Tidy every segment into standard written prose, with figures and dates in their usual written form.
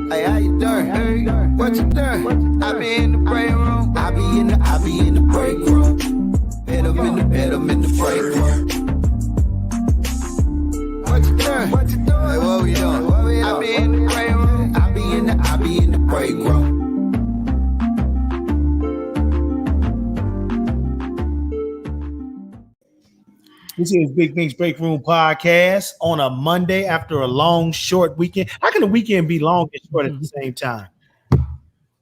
Hey, how you doing? What you doing? I be in the break room. I be in the break room. Hit 'em in the break room. What you doing? Hey, what we doing? I be in the break room. I be in the break room. This is Big Bink's Break Room Podcast on a Monday after a long, short weekend. How can a weekend be long and short at the same time?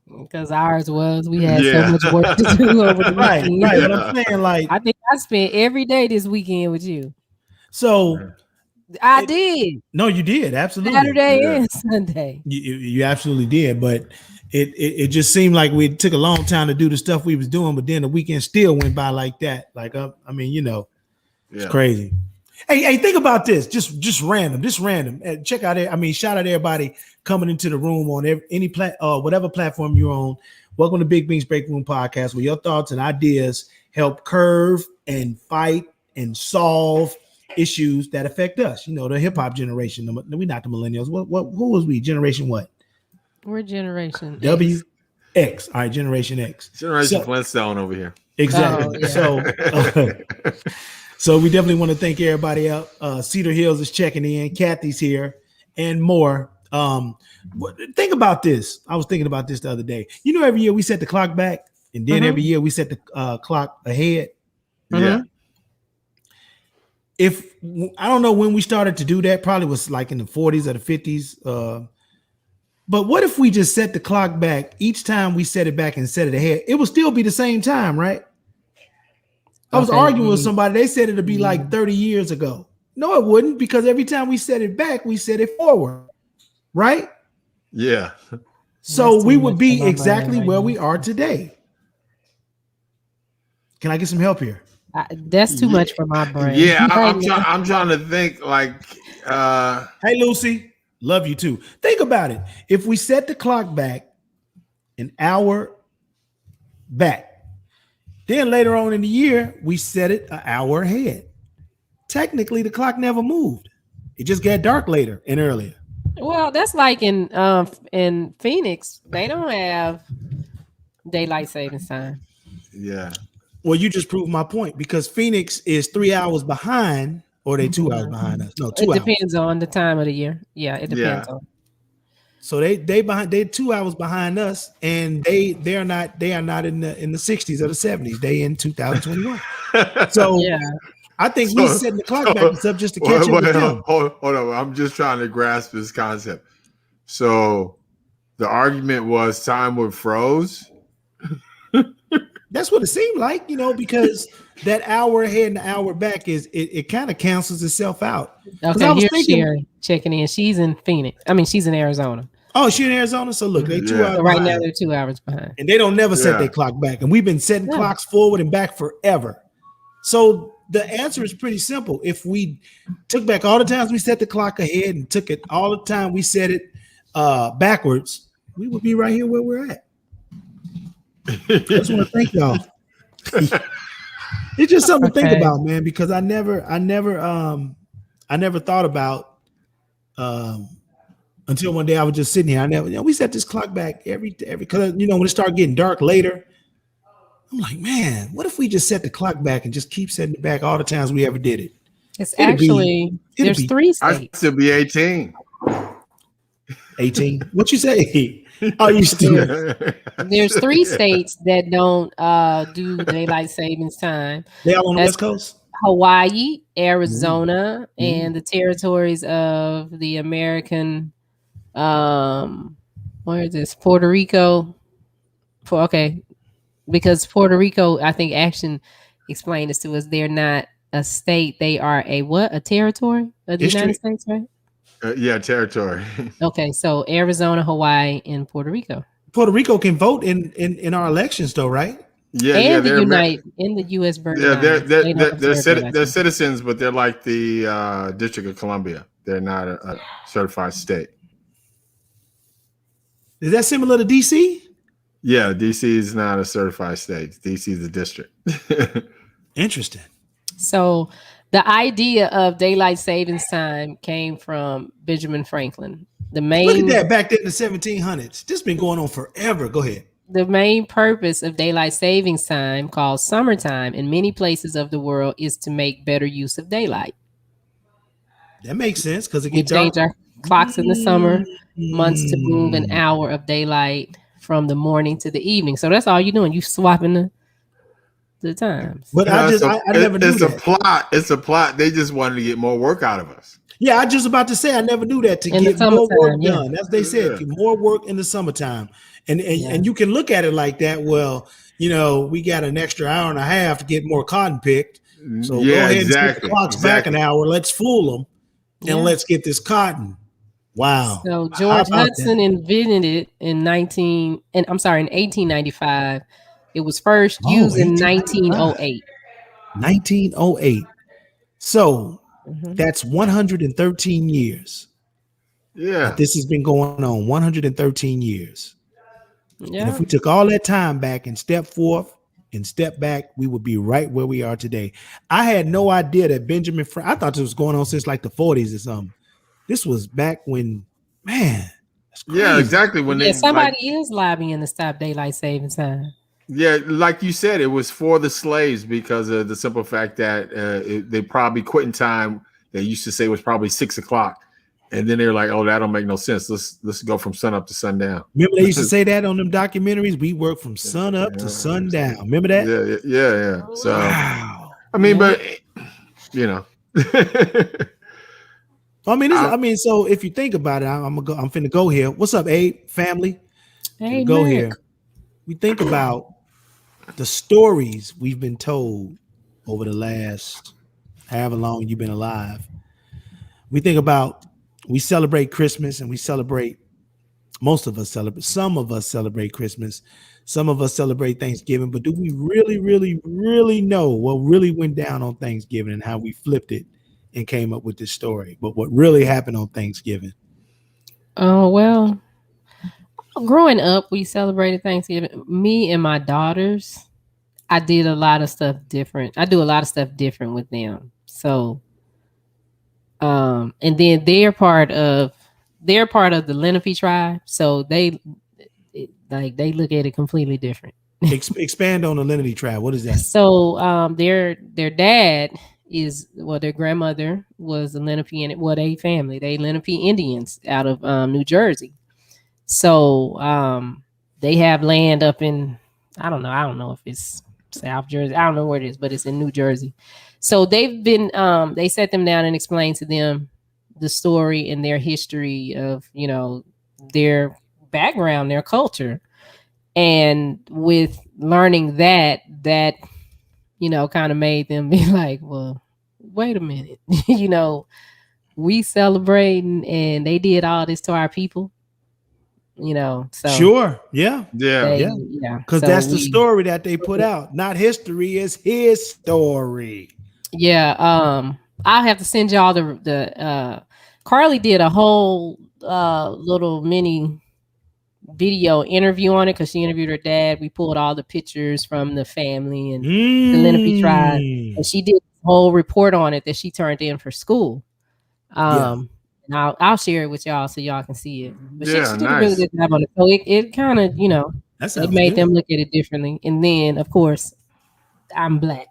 Because ours was. We had so much work to do over the weekend. Right. But I'm saying, like, I think I spent every day this weekend with you. So I did. No, you did. Absolutely. Saturday and Sunday. You absolutely did. But it just seemed like we took a long time to do the stuff we was doing, but then the weekend still went by like that. Like, I mean, you know. It's crazy. Hey, think about this. Just random. Check out it. I mean, shout out everybody coming into the room on whatever platform you're on. Welcome to Big Bink's Break Room Podcast, where your thoughts and ideas help curve and fight and solve issues that affect us. You know, the hip hop generation. We're not the millennials. Who was we? Generation what? We're Generation W X. All right, Generation X. Generation Flintstone over here. Exactly. So we definitely want to thank everybody out. Cedar Hills is checking in. Kathy's here and more. Think about this. I was thinking about this the other day. You know, every year we set the clock back, and then every year we set the clock ahead. Yeah. If I don't know when we started to do that, probably was like in the 40s or the 50s. But what if we just set the clock back each time we set it back and set it ahead? It would still be the same time, right? I was arguing with somebody. They said it'd be like 30 years ago. No, it wouldn't, because every time we set it back, we set it forward, right? Yeah. So we would be exactly where we are today. Can I get some help here? That's too much for my brain. Yeah, I'm trying to think like. Hey, Lucy, love you too. Think about it. If we set the clock back an hour back, then later on in the year, we set it an hour ahead. Technically, the clock never moved. It just got dark later and earlier. Well, that's like in Phoenix. They don't have daylight savings time. Yeah. Well, you just proved my point, because Phoenix is 3 hours behind, or they 2 hours behind us. No, 2 hours. It depends on the time of the year. Yeah, it depends on. So they're 2 hours behind us, and they are not in the 60s or the 70s. They in 2021. So yeah, I think we setting the clock back and stuff just to catch up with them. Hold on, I'm just trying to grasp this concept. So the argument was time would froze. That's what it seemed like, you know, because that hour ahead and the hour back it kind of cancels itself out. Okay, here's Sherry checking in. She's in Phoenix. I mean, she's in Arizona. Oh, she's in Arizona. So look, they 2 hours. So right now they're 2 hours behind, and they don't never set their clock back. And we've been setting clocks forward and back forever. So the answer is pretty simple. If we took back all the times we set the clock ahead and took it all the time we set it backwards, we would be right here where we're at. I just want to thank y'all. It's just something to think about, man, because I never thought about until one day I was just sitting here. We set this clock back every because when it started getting dark later, I'm like, man, what if we just set the clock back and just keep setting it back all the times we ever did it? It's there's 3 states. I should be 18. 18. What you say? Oh, you still? There's 3 states that don't do daylight savings time. They all on the West Coast? Hawaii, Arizona, and the territories of the American. Where is this? Puerto Rico. Because Puerto Rico, I think Action explained this to us. They're not a state. They are a territory of the United States, right? Yeah, territory. Okay, so Arizona, Hawaii, and Puerto Rico. Puerto Rico can vote in our elections, though, right? Yeah, and in the U.S. Yeah, they're citizens, but they're like the District of Columbia. They're not a certified state. Is that similar to DC? Yeah, DC is not a certified state. DC is a district. Interesting. So The idea of daylight savings time came from Benjamin Franklin. Look at that back then in the 1700s. This been going on forever. Go ahead. The main purpose of daylight savings time, called summertime in many places of the world, is to make better use of daylight. That makes sense because it We gets dark. change our clocks in the summer months to move an hour of daylight from the morning to the evening. So that's all you're doing. You swapping the times. But I never knew that. It's a plot. They just wanted to get more work out of us. Yeah, I just about to say I never knew that, to get more work done. As they said, get more work in the summertime. And you can look at it like that. Well, we got an extra hour and a half to get more cotton picked. So go ahead and set the clocks back an hour. Let's fool them and let's get this cotton. Wow. So George Hudson invented it in 1895. It was first used in 1908. 1908. So that's 113 years. Yeah. This has been going on 113 years. Yeah. And if we took all that time back and step forth and step back, we would be right where we are today. I had no idea that Benjamin Franklin, I thought this was going on since like the 40s or something. This was back when, man. Yeah, exactly. When somebody is lobbying to stop daylight savings time. Yeah, like you said, it was for the slaves because of the simple fact that they probably quitting time. They used to say was probably 6 o'clock. And then they're like, "Oh, that don't make no sense. Let's go from sun up to sundown." Remember they used to say that on them documentaries. We work from sun up to sundown. Remember that? Yeah. So, wow. I mean, but so if you think about it, I'm finna go here. What's up, Abe? Family? Hey, go Nick. here. We think about the stories we've been told over the last however long you've been alive. We think about. We celebrate Christmas and some of us celebrate Christmas. Some of us celebrate Thanksgiving, but do we really, really, really know what really went down on Thanksgiving and how we flipped it and came up with this story? But what really happened on Thanksgiving? Oh, well, growing up, we celebrated Thanksgiving. Me and my daughters, I did a lot of stuff different. I do a lot of stuff different with them. So, and then they're part of the Lenape tribe, so they look at it completely different. Expand on the Lenape tribe. What is that? So their dad is, their grandmother was a Lenape, they family. They Lenape Indians out of New Jersey. So they have land up in, I don't know if it's South Jersey. I don't know where it is, but it's in New Jersey. So they've been, they sat them down and explained to them the story and their history of, their background, their culture. And with learning that, kind of made them be like, well, wait a minute, we celebrating and they did all this to our people, so. Sure. Yeah. Because So that's the story that they put out. Not history, is his story. Yeah, I'll have to send y'all the Carly did a whole little mini video interview on it because she interviewed her dad. We pulled all the pictures from the family and the Lenape tribe, and she did a whole report on it that she turned in for school. And I'll share it with y'all so y'all can see it. But she did a really good job on it. So it kind of, it made them look at it differently. And then, of course, I'm Black.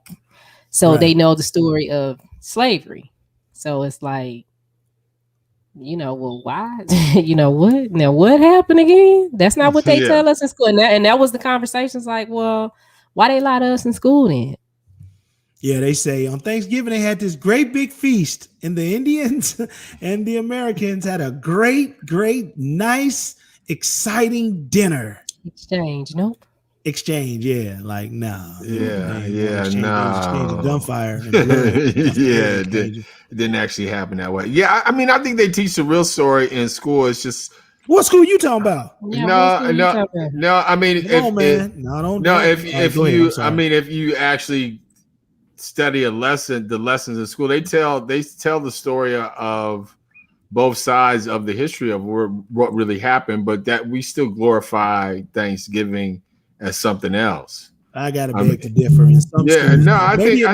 So they know the story of slavery. So it's like, well, why? What? Now, what happened again? That's not what they tell us in school. And that was the conversations like, well, why they lie to us in school then? Yeah, they say on Thanksgiving they had this great big feast, and the Indians and the Americans had a great, nice, exciting dinner. Exchange, yeah, like no, exchange of gunfire. It didn't actually happen that way. Yeah, I mean, I think they teach the real story in school. It's just what school you talking about? No. I mean, if you actually study the lessons in school, they tell the story of both sides of the history of what really happened, but that we still glorify Thanksgiving as something else. I gotta beg to differ. In some schools,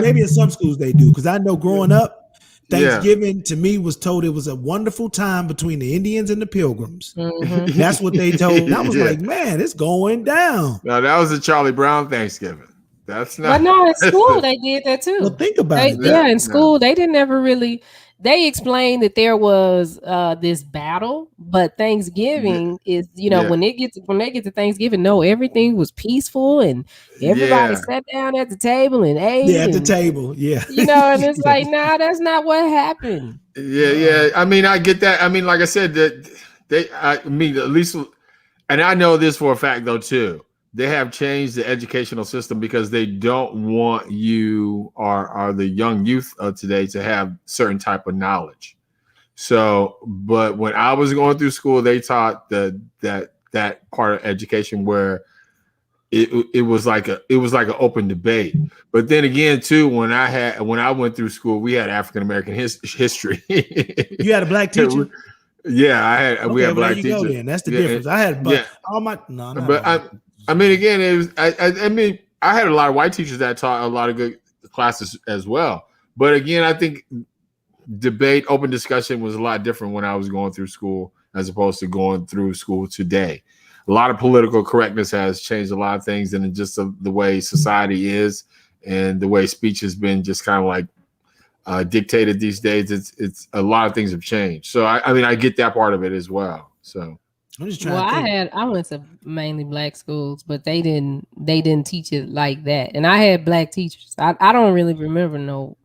maybe in some schools they do, because I know growing up, Thanksgiving to me was told it was a wonderful time between the Indians and the Pilgrims. Mm-hmm. That's what they told. And I was like, man, it's going down. No, that was a Charlie Brown Thanksgiving. That's not. But no, in school they did that too. Well, think about it. Yeah, in school they didn't ever really. They explained that there was this battle, but Thanksgiving is, when they get to Thanksgiving, no, everything was peaceful and everybody sat down at the table and ate. Yeah, at the table. Yeah. And it's like, nah, that's not what happened. Yeah. I mean, I get that. I mean, like I said, that at least, and I know this for a fact though too. They have changed the educational system because they don't want you or the young youth of today to have certain type of knowledge. So, but when I was going through school, they taught that part of education where it was like an open debate. But then again, too, when I went through school, we had African American history. You had a black teacher? Yeah, we had black teachers. Then. That's the difference. I had, I mean, again, it was. I mean, I had a lot of white teachers that taught a lot of good classes as well. But again, I think open discussion was a lot different when I was going through school as opposed to going through school today. A lot of political correctness has changed a lot of things, and just the way society is and the way speech has been just kind of like dictated these days. It's a lot of things have changed. So I mean, I get that part of it as well. So. I'm just trying I went to mainly black schools, but they didn't teach it like that. And I had black teachers. I don't really remember no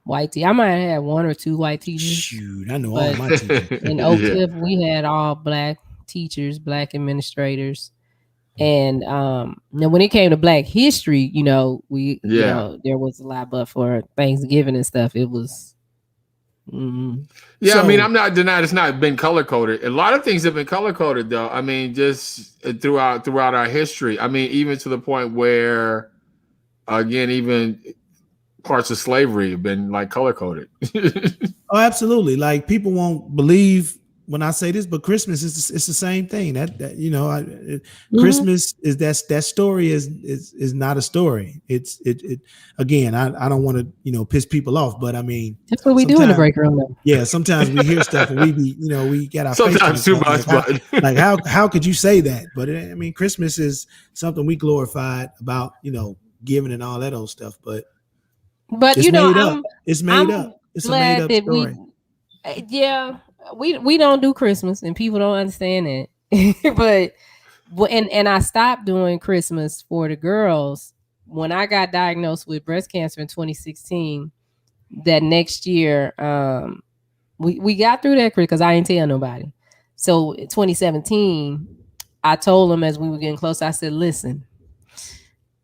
white teachers. I might have had one or two white teachers. Shoot, I know all my teachers. In Oak Cliff, we had all black teachers, black administrators. And now when it came to black history, there was a lot, but for Thanksgiving and stuff, it was I mean, I'm not denying it's not been color coded. A lot of things have been color coded, though. I mean, just throughout our history. I mean, even to the point where, again, even parts of slavery have been like color coded. Oh, absolutely. Like people won't believe when I say this, but Christmas is it's the same thing. Christmas is that story is not a story. It again. I don't want to piss people off, but I mean that's what we do in the break room. Though. Yeah, sometimes we hear stuff and we get our sometimes too much. Like how could you say that? But I mean, Christmas is something we glorified about giving and all that old stuff. But it's made up. It's made up. It's a made up story. We don't do Christmas and people don't understand it. but I stopped doing Christmas for the girls when I got diagnosed with breast cancer in 2016. That next year, we got through that because I didn't tell nobody. So in 2017, I told them as we were getting close, I said, listen,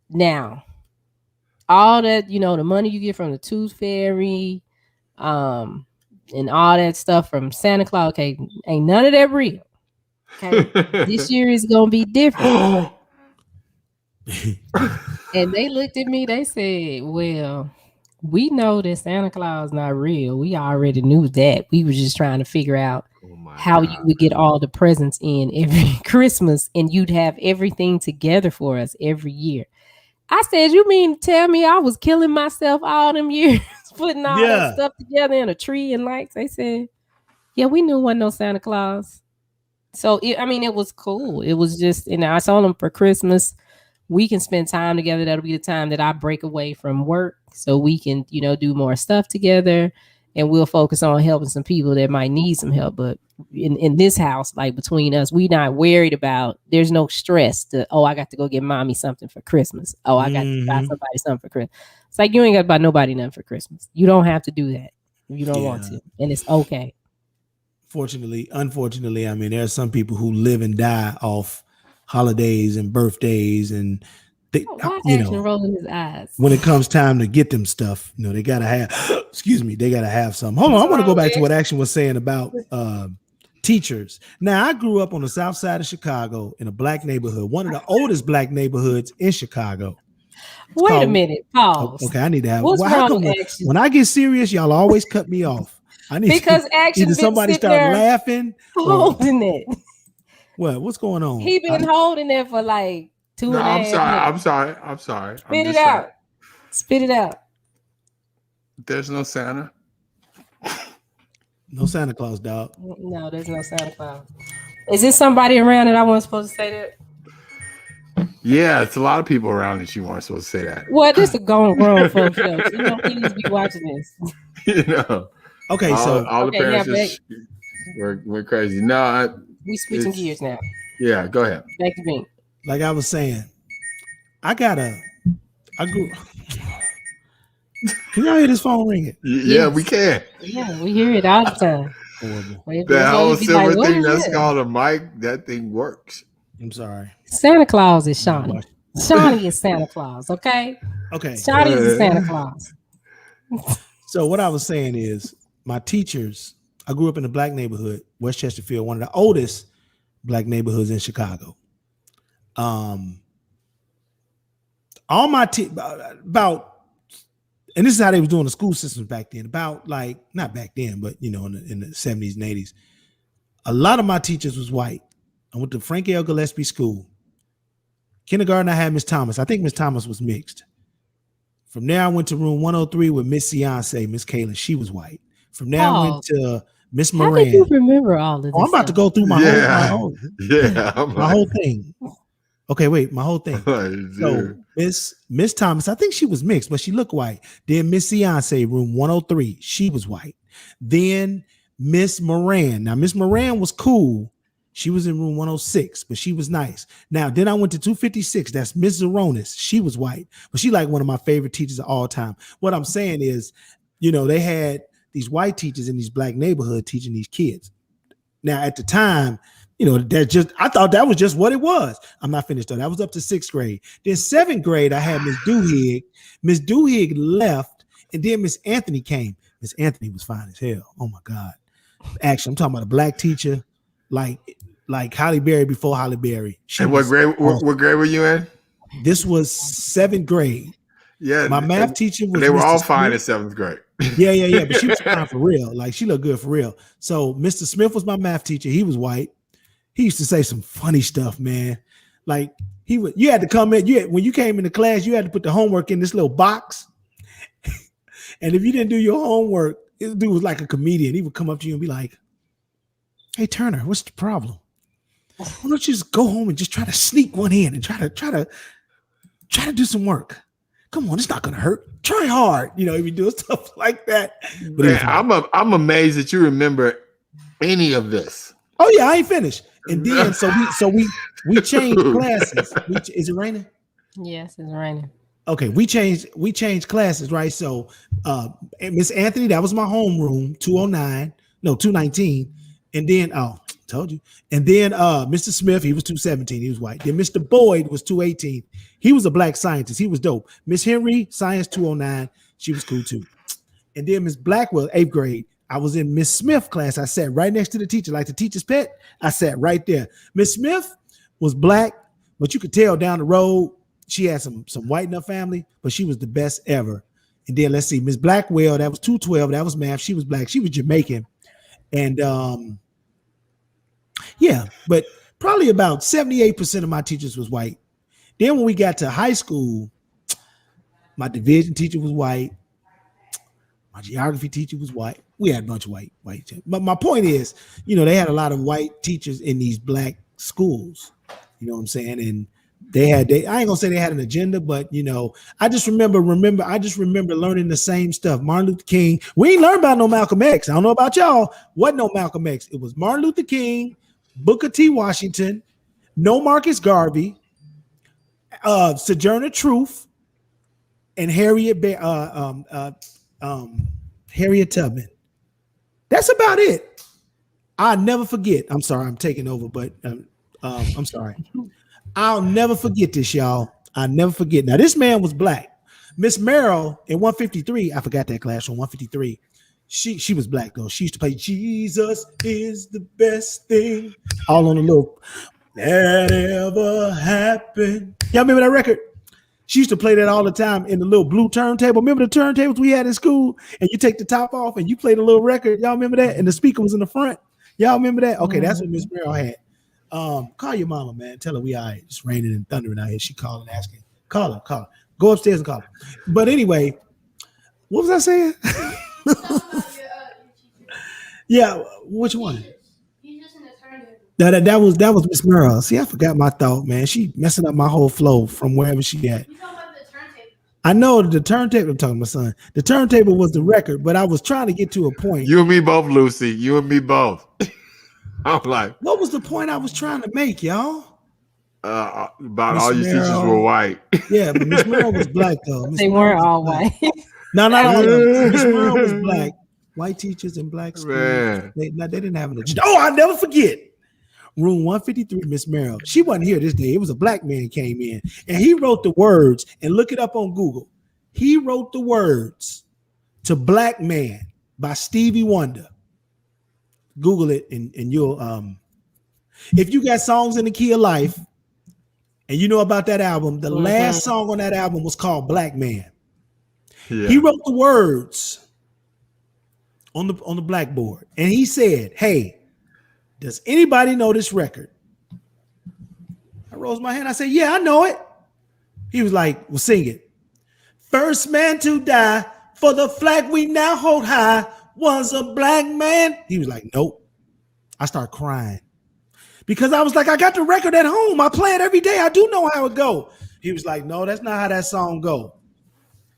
now all that, the money you get from the Tooth Fairy, and all that stuff from Santa Claus. Okay, ain't none of that real. Okay, this year is gonna be different. And they looked at me. They said, "Well, we know that Santa Claus not real. We already knew that. We were just trying to figure out how you would get all the presents in every Christmas, and you'd have everything together for us every year." I said, "You mean to tell me I was killing myself all them years?" Putting all that stuff together in a tree and lights. They said, yeah, we knew wasn't no Santa Claus. So, it was cool. It was just, I told them for Christmas, we can spend time together. That'll be the time that I break away from work so we can, do more stuff together. And we'll focus on helping some people that might need some help. But in this house, like between us, we not worried about, there's no stress to, I got to go get mommy something for Christmas. I got to buy somebody something for Christmas. It's like, you ain't got to buy nobody nothing for Christmas. You don't have to do that if you don't want to. And it's okay. Unfortunately, I mean, there are some people who live and die off holidays and birthdays and rolling his eyes. When it comes time to get them stuff, they gotta have they gotta have some. Hold on, I want to go back to what Action was saying about teachers. Now, I grew up on the south side of Chicago in a black neighborhood, one of the oldest black neighborhoods in Chicago. Wait a minute, pause. Okay, I need to have. What's wrong, Action? When I get serious, y'all always cut me off. I need because Action either somebody start laughing, holding it. What's going on? He been holding it for like Two No, and a I'm half sorry. minutes. I'm sorry. I'm sorry. Spit it out. Spit it out. There's no Santa. No Santa Claus, dog. No, there's no Santa Claus. Is there somebody around that I wasn't supposed to say that? Yeah, it's a lot of people around that you weren't supposed to say that. Well, this is a grown folks show. So you don't please be watching this. You know. Okay, so All the Okay, parents yeah, just we're crazy. No, we switching it's- gears now. yeah, go ahead. Back to Bink. like I was saying, I grew. Can y'all hear this phone ringing? Yeah, Yes. we can. Yeah, we hear it all the time. Horrible. Wait, That that's why whole we be silver like, what thing is that's this? called a mic, that thing works. I'm sorry. Santa Claus is Shawnee. Shawnee is Santa Claus, okay? Okay. Shawnee is Santa Claus. So what I was saying is my teachers, I grew up in a black neighborhood, West Chesterfield, one of the oldest black neighborhoods in Chicago. All my about, and this is how they was doing the school systems back then, about like, not back then, but you know, in the 70s and 80s, a lot of my teachers was white. I went to Frank L. Gillespie School. Kindergarten, I had Miss Thomas. I think Miss Thomas was mixed. From there, I went to room 103 with Miss Ciance, Miss Kayla. She was white. From there, I went to Miss How did you Moran. remember all of this? I'm about to stuff? go through my whole I'm whole thing. Okay, wait, my whole thing. like, So Miss Thomas, I think she was mixed, but she looked white. Then Miss Ciance, room 103, she was white. Then Miss Moran. Now Miss Moran was cool. She was in room 106, but she was nice. Now, then I went to 256. That's Miss Zeronis. She was white, but she like one of my favorite teachers of all time. What I'm saying is, you know, they had these white teachers in these black neighborhoods teaching these kids. Now, at the time, you know, I thought that was just what it was. I'm not finished though. That was up to 6th grade. Then 7th grade, I had Miss Duhigg. Miss Duhigg left, and then Miss Anthony came. Miss Anthony was fine as hell. Oh my God. Actually, I'm talking about a black teacher, like Holly Berry before Holly Berry. and what grade? What grade were you in? This was 7th grade. Yeah, My math teacher was. They were Mr. all Smith. fine in 7th grade. Yeah, but she was fine for real. Like she looked good for real. So Mr. Smith was my math teacher. He was white. He used to say some funny stuff, man. Like you had to come in. When you came into class, you had to put the homework in this little box. And if you didn't do your homework, this dude was like a comedian. He would come up to you and be like, "Hey Turner, what's the problem? Why don't you just go home and just try to sneak one in and try to do some work? Come on, it's not gonna hurt. Try hard." You know, if you do stuff like that. But Man, I'm amazed that you remember any of this. Oh yeah, I ain't finished. And then so we changed classes. Is it raining? Yes, it's raining. Okay, we changed classes, right? So Miss Anthony, that was my homeroom, 219. And then told you. And then Mr. Smith, he was 217, he was white. Then Mr. Boyd was 218. He was a black scientist, he was dope. Miss Henry, science 209, she was cool too. And then Miss Blackwell, 8th grade. I was in Miss Smith class. I sat right next to the teacher, like the teacher's pet. I sat right there. Miss Smith was black, but you could tell down the road she had some white in her family, but she was the best ever. And then let's see, Miss Blackwell, that was 212. That was math. She was black. She was Jamaican. And yeah, but probably about 78% of my teachers was white. Then when we got to high school, my division teacher was white. My geography teacher was white. We had a bunch of white. But my point is, you know, they had a lot of white teachers in these black schools. You know what I'm saying? And I ain't gonna say they had an agenda, but you know, I just remember learning the same stuff. Martin Luther King. We ain't learned about no Malcolm X. I don't know about y'all. Wasn't no Malcolm X. It was Martin Luther King, Booker T. Washington, no Marcus Garvey, Sojourner Truth, and Harriet Tubman. That's about it. I'll never forget. I'm sorry, I'm taking over, but I'm sorry. I'll never forget this, y'all. I'll never forget. Now, this man was black. Miss Merrill in 153, I forgot that class from 153. She was black though. She used to play Jesus is the best thing. All on the little that ever happened. Y'all remember that record? She used to play that all the time in the little blue turntable. Remember the turntables we had in school? And you take the top off and you play the little record. Y'all remember that? And the speaker was in the front. Y'all remember that? Okay, that's what Miss Merrill had. Call your mama, man. Tell her we all right. It's raining and thundering out here. She calling, asking. Call her. Go upstairs and call her. But anyway, what was I saying? Yeah, which one? That was Miss Merle. See, I forgot my thought, man. She messing up my whole flow from wherever she at. I know the turntable. I'm talking to my son. The turntable was the record, but I was trying to get to a point. You and me both, Lucy. You and me both. I'm like, what was the point I was trying to make, y'all? About Miss all your teachers were white. Yeah, but Miss Merle was black though. They weren't all white. No, Miss Merle was black. White teachers in black schools. They didn't have an agenda. Oh, I'll never forget. Room 153, Miss Merrill. She wasn't here this day. It was a black man came in and he wrote the words, and look it up on Google. He wrote the words to Black Man by Stevie Wonder. Google it and you'll if you got Songs in the Key of Life and you know about that album, the last song on that album was called Black Man. Yeah. He wrote the words on the blackboard and he said, "Hey, does anybody know this record?" I rose my hand. I said, "Yeah, I know it." He was like, "Well, sing it." First man to die for the flag we now hold high was a black man. He was like, "Nope." I started crying because I was like, "I got the record at home. I play it every day. I do know how it go." He was like, "No, that's not how that song go."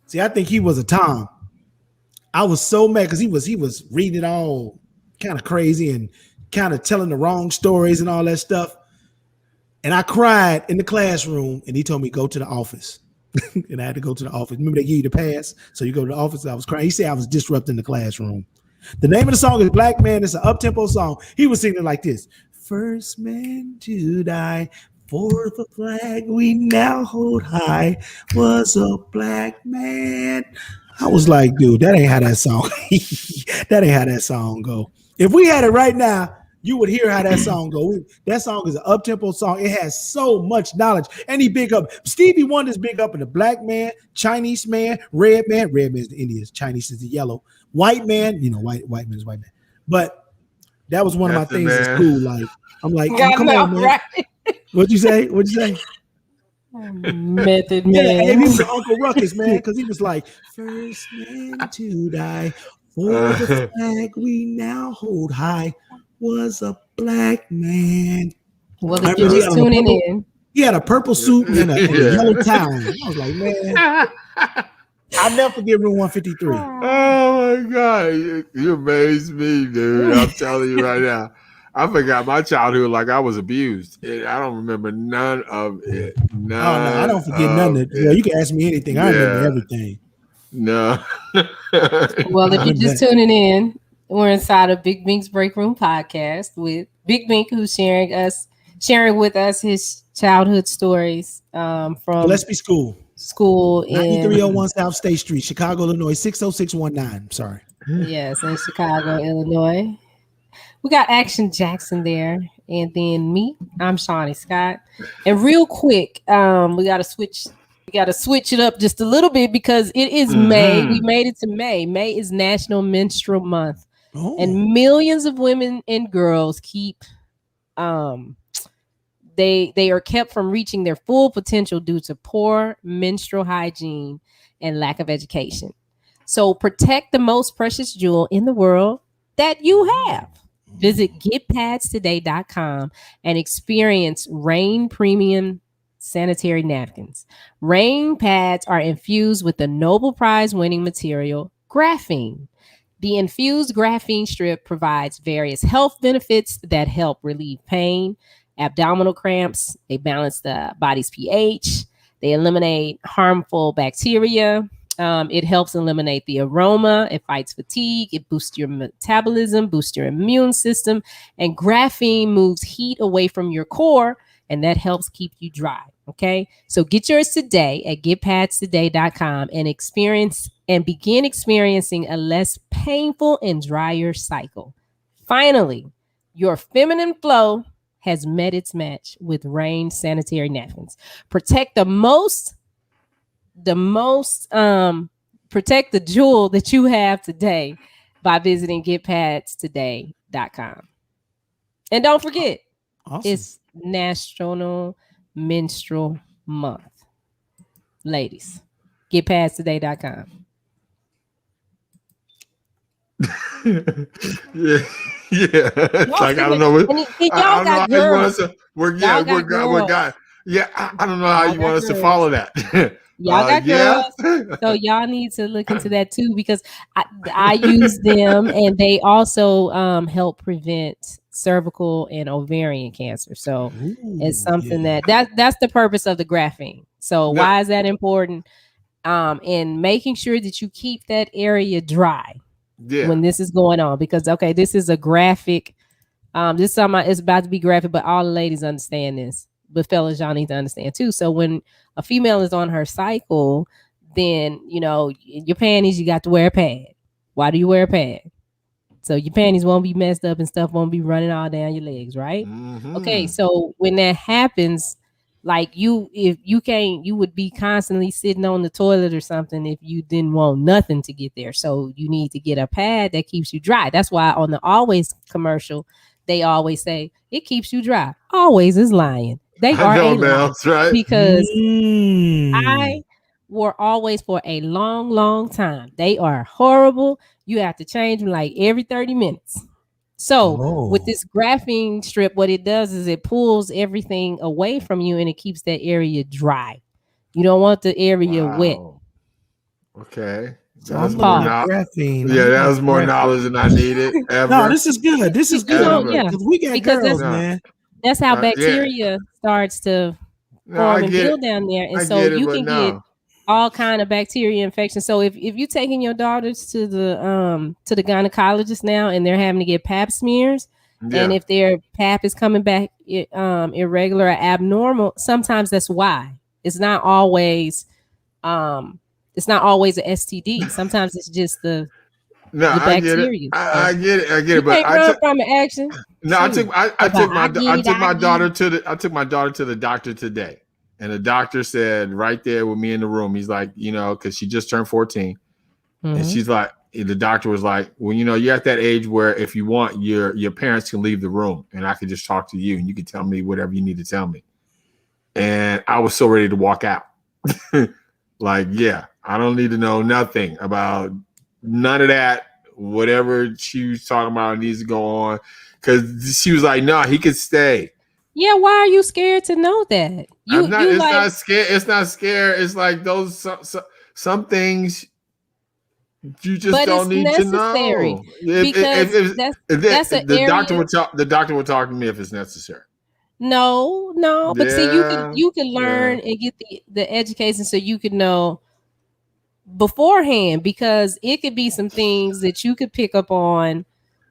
See, I think he was a Tom. I was so mad because he was reading it all kind of crazy and kind of telling the wrong stories and all that stuff. And I cried in the classroom and he told me, "Go to the office." And I had to go to the office. Remember, they give you the pass. So you go to the office. I was crying. He said I was disrupting the classroom. The name of the song is Black Man. It's an up-tempo song. He was singing like this. First man to die for the flag we now hold high was a black man. I was like, dude, that ain't how that song. That ain't how that song go. If we had it right now, you would hear how that song go. That song is an up-tempo song. It has so much knowledge. And he big up. Stevie Wonder's big up in the black man, Chinese man, red man. Red man is the Indians. Chinese is the yellow. White man, white man is white man. But that was one of my things at school. Like, I'm like, come on, man. Right. What'd you say? Method man. Yeah, he was Uncle Ruckus, man, because he was like, first man to die for the flag we now hold high was a black man. Well, if you're just tuning in. He had a purple suit and a yellow towel. I was like, man, I'll never forget Room 153. Oh my God. You amaze me, dude. I'm telling you right now. I forgot my childhood like I was abused. I don't remember none of it. No, I don't forget none of it. Well, you can ask me anything. I remember everything. No. Well, if you're just tuning in, we're inside of Big Bink's Break Room podcast with Big Bink, who's sharing with us his childhood stories from Gillespie School in 9301 South State Street, Chicago, Illinois 60619. Sorry. Yes, in Chicago, Illinois. We got Action Jackson there, and then me. I'm Shawnee Scott. And real quick, we gotta switch it up just a little bit because it is May. We made it to May. May is National Menstrual Month. Oh. And millions of women and girls keep they are kept from reaching their full potential due to poor menstrual hygiene and lack of education. So protect the most precious jewel in the world that you have. Visit getpadstoday.com and experience Rain Premium sanitary napkins. Rain pads are infused with the Nobel Prize winning material, graphene. The infused graphene strip provides various health benefits that help relieve pain, abdominal cramps. They balance the body's pH. They eliminate harmful bacteria. It helps eliminate the aroma. It fights fatigue. It boosts your metabolism, boosts your immune system. And graphene moves heat away from your core, and that helps keep you dry. Okay, so get yours today at getpadstoday.com and begin experiencing a less painful and drier cycle. Finally, your feminine flow has met its match with Rain sanitary napkins. Protect protect the jewel that you have today by visiting getpadstoday.com. And don't forget, Awesome. It's National Menstrual Month. Ladies, getpasttoday.com. yeah, yeah. It's like I don't know what And I y'all don't know how got you want us girls. to. We're Y'all we're got girls. Yeah, I don't know how Y'all you want got us to girls. follow that. Y'all got Yeah. girls, so y'all need to look into that too, because I use them, and they also help prevent cervical and ovarian cancer. So it's something that's the purpose of the graphene. So No. why is that important? And making sure that you keep that area dry when this is going on, because this is a graphic. This is something it's about to be graphic, but all the ladies understand this. But fellas, y'all need to understand too. So when a female is on her cycle, then your panties, you got to wear a pad. Why do you wear a pad? So your panties won't be messed up and stuff won't be running all down your legs, right? Mm-hmm. Okay, so when that happens, like if you can't, you would be constantly sitting on the toilet or something if you didn't want nothing to get there. So you need to get a pad that keeps you dry. That's why on the Always commercial, they always say it keeps you dry. Always is lying. They are a lie. That's right. Because I wore Always for a long, long time. They are horrible. You have to change them like every 30 minutes. So with this graphene strip, what it does is it pulls everything away from you and it keeps that area dry. You don't want the area wet. Okay. So I'm looking at graphene. Yeah, that was more knowledge than I needed ever. No, this is good. This is good. Yeah, because we got girls, man. That's how bacteria starts to form and build down there, and so you can get all kind of bacteria infections. So if you're taking your daughters to the gynecologist now and they're having to get pap smears, and if their pap is coming back irregular or abnormal, sometimes that's why. It's not always an STD. Sometimes it's just the bacteria. I get it. You But can't run from action. No, I took my daughter to the doctor today, and the doctor said right there with me in the room, he's like, because she just turned 14, and she's like, the doctor was like, well, you're at that age where if you want, your parents can leave the room, and I can just talk to you, and you can tell me whatever you need to tell me. And I was so ready to walk out, like, yeah, I don't need to know nothing about none of that. Whatever she was talking about needs to go on. Because she was like, no, he could stay. Yeah, why are you scared to know that? Not scared. It's not scared. It's like those some things you just don't need to know. Because that's the doctor would talk to me if it's necessary. No, but see, you can learn and get the education so you can know beforehand, because it could be some things that you could pick up on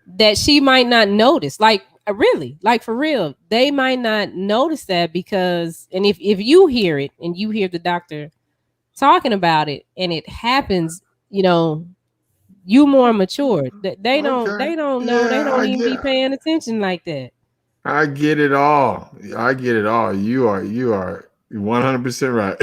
that she might not notice. Like really, like for real, they might not notice that because, and if you hear it and you hear the doctor talking about it and it happens, you more mature. They don't know. They don't even be paying attention like that. I get it all. You are 100% right.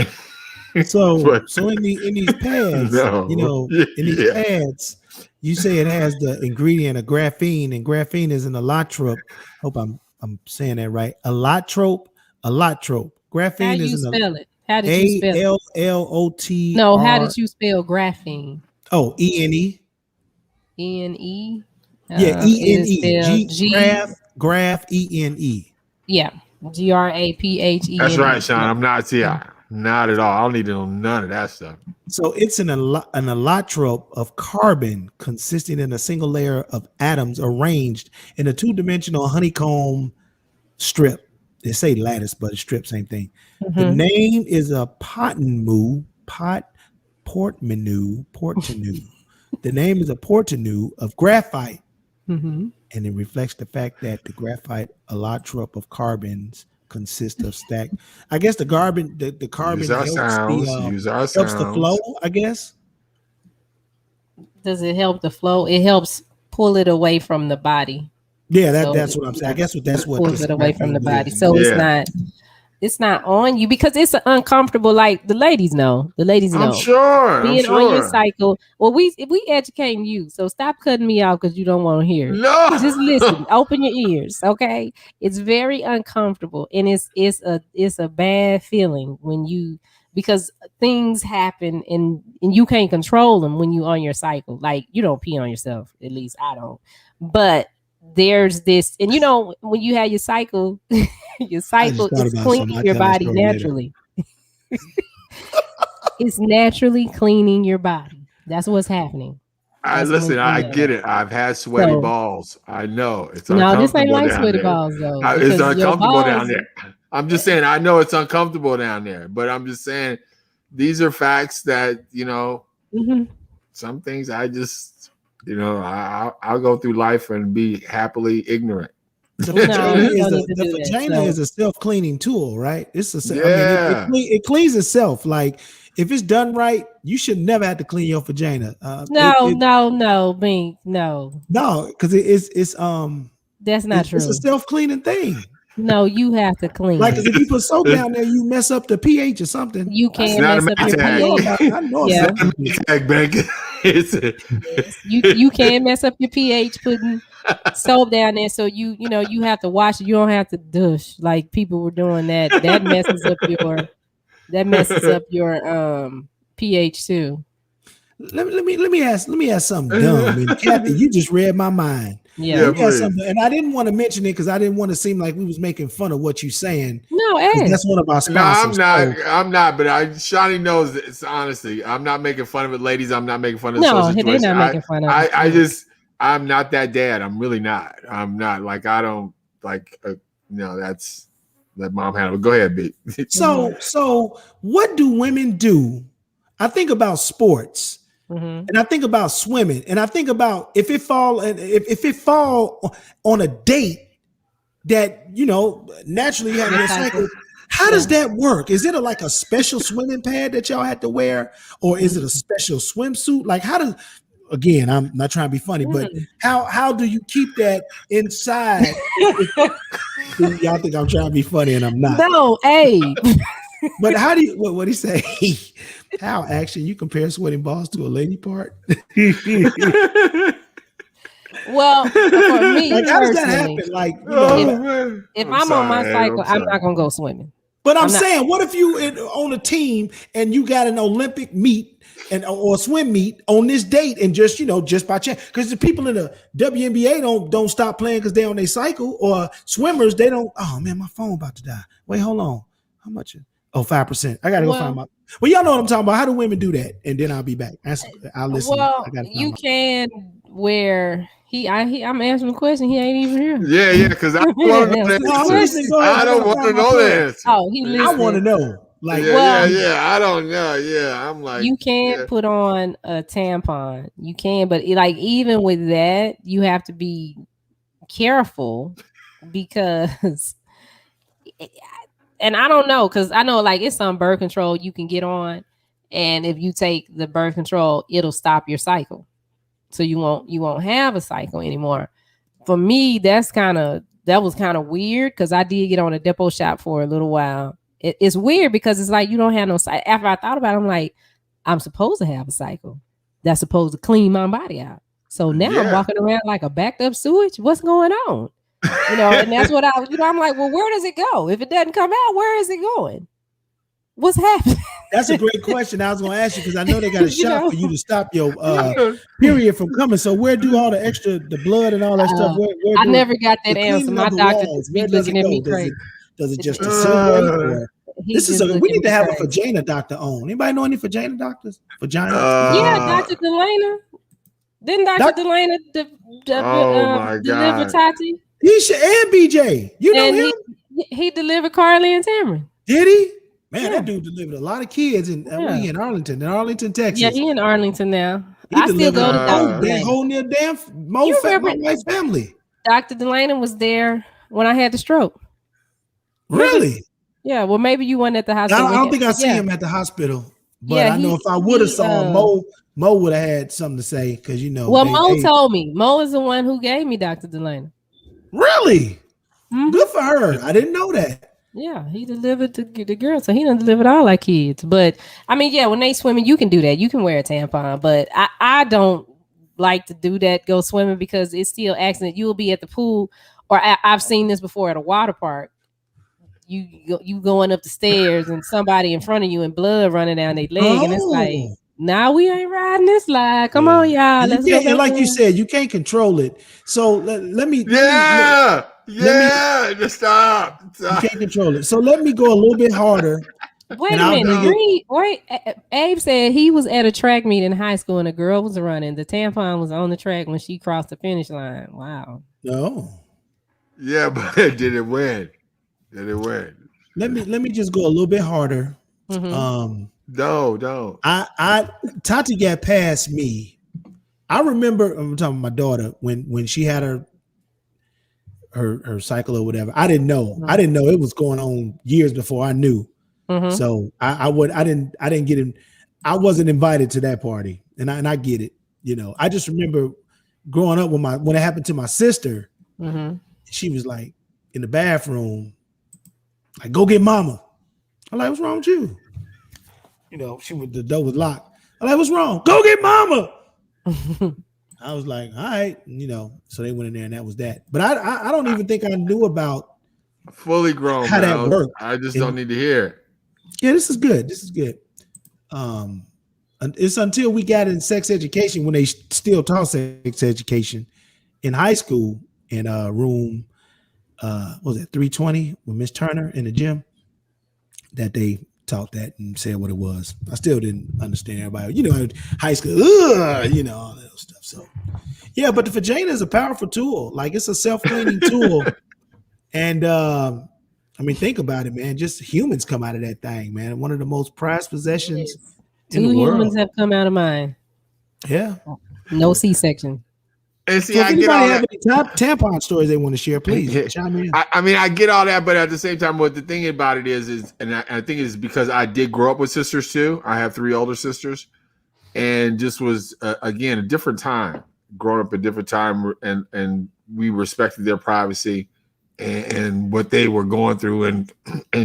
So in these pads, in these pads, you say it has the ingredient of graphene, and graphene is an allotrope. Hope I'm saying that right. Allotrope. Graphene How do you spell it? How did you spell it? ALLOT. No, how did you spell graphene? Oh, ENE. ENE. Yeah, ENE. Graph ENE. Yeah, GRAPHENE. That's right, Sean. I'm not. Not at all. I don't need to know none of that stuff. So it's an allotrope of carbon consisting in a single layer of atoms arranged in a two-dimensional honeycomb strip. They say lattice, but a strip, same thing. Mm-hmm. The name is a portmanteau. The name is a portmanteau of graphite. Mm-hmm. And it reflects the fact that the graphite allotrope of carbons consist of stacked. I guess the carbon helps the flow, I guess. Does it help the flow? It helps pull it away from the body. Yeah, that's what I'm saying. I guess that's what pulls it away from the body. So it's not it's not on you because it's uncomfortable. Like the ladies know. I'm sure. Being on your cycle. Well, we educating you, so stop cutting me off because you don't want to hear it. No, just listen. Open your ears, okay? It's very uncomfortable, and it's a bad feeling when you because things happen and you can't control them when you on your cycle. Like you don't pee on yourself. At least I don't. But there's this, and you know when you have your cycle, your cycle is cleaning your body naturally. It's naturally cleaning your body. That's what's happening. Listen, I get it. I've had sweaty balls. I know it's no, uncomfortable. This ain't like sweaty balls though. It's uncomfortable down there. I'm just saying. I know it's uncomfortable down there, but I'm just saying these are facts that some things I just I'll go through life and be happily ignorant. The vagina is a self-cleaning tool, right? It's a it cleans itself. Like if it's done right, you should never have to clean your vagina. No, Bink, no, because it's that's not true. It's a self-cleaning thing. No, you have to clean. Like if you put soap down there, you mess up the pH or something. You can't mess up your pH. I know you can't mess up your pH putting soap down there. So you have to wash it. You don't have to douche like people were doing that. That messes up your pH too. Let me ask something dumb. And Kathy, you just read my mind. Yeah, and I didn't want to mention it because I didn't want to seem like we was making fun of what you're saying. No, that's one of our sponsors. No, I'm not. But Shani knows it's honestly. I'm not making fun of it, ladies. I'm not making fun of the situation. They're not making fun of it. I'm not that dad. I'm really not. I'm not like I don't like. That's let mom handle it. Go ahead, B. So what do women do? I think about sports. And I think about swimming, and I think about if it fall on a date that naturally you have your cycle. How does that work? Is it like a special swimming pad that y'all had to wear, or is it a special swimsuit? Like how does? Again, I'm not trying to be funny, but how do you keep that inside? Y'all think I'm trying to be funny, and I'm not. No, hey. But how do you? What do you say? How action? You compare sweating balls to a lady part? Well, for me, like, how does that happen? Like, if I'm on my cycle, I'm not gonna go swimming. But I'm saying, what if you on a team and you got an Olympic meet or swim meet on this date and just by chance? Because the people in the WNBA don't stop playing because they're on their cycle, or swimmers they don't. Oh man, my phone about to die. Wait, hold on. How much? 5%. I gotta go find my. Well, y'all know what I'm talking about. How do women do that? And then I'll be back. I'll listen. Well, you can wear. I'm answering the question. He ain't even here. Yeah, because I don't want to know the I don't want to know the answer. Oh, he listening. I want to know. Like, I don't know. Yeah, I'm like, you can put on a tampon. You can, but even with that, you have to be careful because. And I don't know, because I know it's some birth control you can get on, and if you take the birth control, it'll stop your cycle, so you won't have a cycle anymore. For me, that was kind of weird because I did get on a depot shot for a little while. It's weird because it's like you don't have no cycle. After I thought about it, I'm like, I'm supposed to have a cycle that's supposed to clean my body out. So now I'm walking around like a backed up sewage. What's going on? And that's what I'm like, well, where does it go? If it doesn't come out, where is it going? What's happening? That's a great question. I was going to ask you because I know they got a shot for you to stop your period from coming. So where do all the blood and all that stuff? I never got that answer. My doctor be looking at me crazy. Does it just disintegrate? We need to have a vagina doctor on. Anybody know any vagina doctors? Vagina? Dr. Delana. Didn't Dr. Delana deliver Tati? He should, and BJ. You know him? He delivered Carly and Tamron. Did he? Man, that dude delivered a lot of kids in Arlington, Texas. Yeah, he in Arlington now. I still go to Dr. That whole near damn my wife's family. Dr. Delana was there when I had the stroke. Really? Yeah. Well, maybe you weren't at the hospital. I don't think I see him at the hospital. But I know if I would have saw him, Mo would have had something to say because Well, Mo told me. Mo is the one who gave me Dr. Delana. Really? Mm-hmm. Good for her. I didn't know that. Yeah, he delivered to the girl, so he done delivered all our kids. But I mean, yeah, when they swimming, you can do that. You can wear a tampon, but I don't like to do that. Go swimming because it's still accident. You'll be at the pool, or I've seen this before at a water park. You going up the stairs and somebody in front of you and blood running down their leg, and it's like, Oh, nah, we ain't riding this slide. Come on, y'all, and let's you go can't, back and like you in. said, you can't control it. So let me Just stop. you can't control it. So let me go a little bit harder, Wait and a I'll minute. bring it. Wait. Abe said he was at a track meet in high school and a girl was running. The tampon was on the track when she crossed the finish line. Wow. No, Yeah, but did it win? Did it win? let me just go a little bit harder. Mm-hmm. No. Tati got past me. I remember I'm talking about my daughter when she had her cycle or whatever. I didn't know. Mm-hmm. I didn't know it was going on years before I knew. Mm-hmm. So I didn't get in. I wasn't invited to that party, and I get it. You know, I just remember growing up when it happened to my sister. Mm-hmm. She was like in the bathroom, like, go get mama. I'm like, what's wrong with you? You know, the door was locked. I'm like, what's wrong? Go get mama. I was like, all right, you know. So they went in there, and that was that. But I don't even think I knew about fully grown. How that worked. I just don't need to hear it. Yeah, this is good. This is good. It's until we got in sex education when they still taught sex education in high school in room what was it 320 with Miss Turner in the gym that they taught that and said what it was. I still didn't understand everybody. You know, high school, you know, all that stuff. So yeah, but the vagina is a powerful tool. Like it's a self-cleaning tool. And I mean, think about it, man. Just humans come out of that thing, man. One of the most prized possessions in the Two world. humans have come out of mine. Yeah. No C-section. And see, So if I get all anybody that. have any tampon stories they want to share, please chime in. I mean, I get all that, but at the same time, what the thing about it is, and I think it's because I did grow up with sisters too. I have 3 older sisters, and just was again a different time, growing up a different time, and we respected their privacy and what they were going through and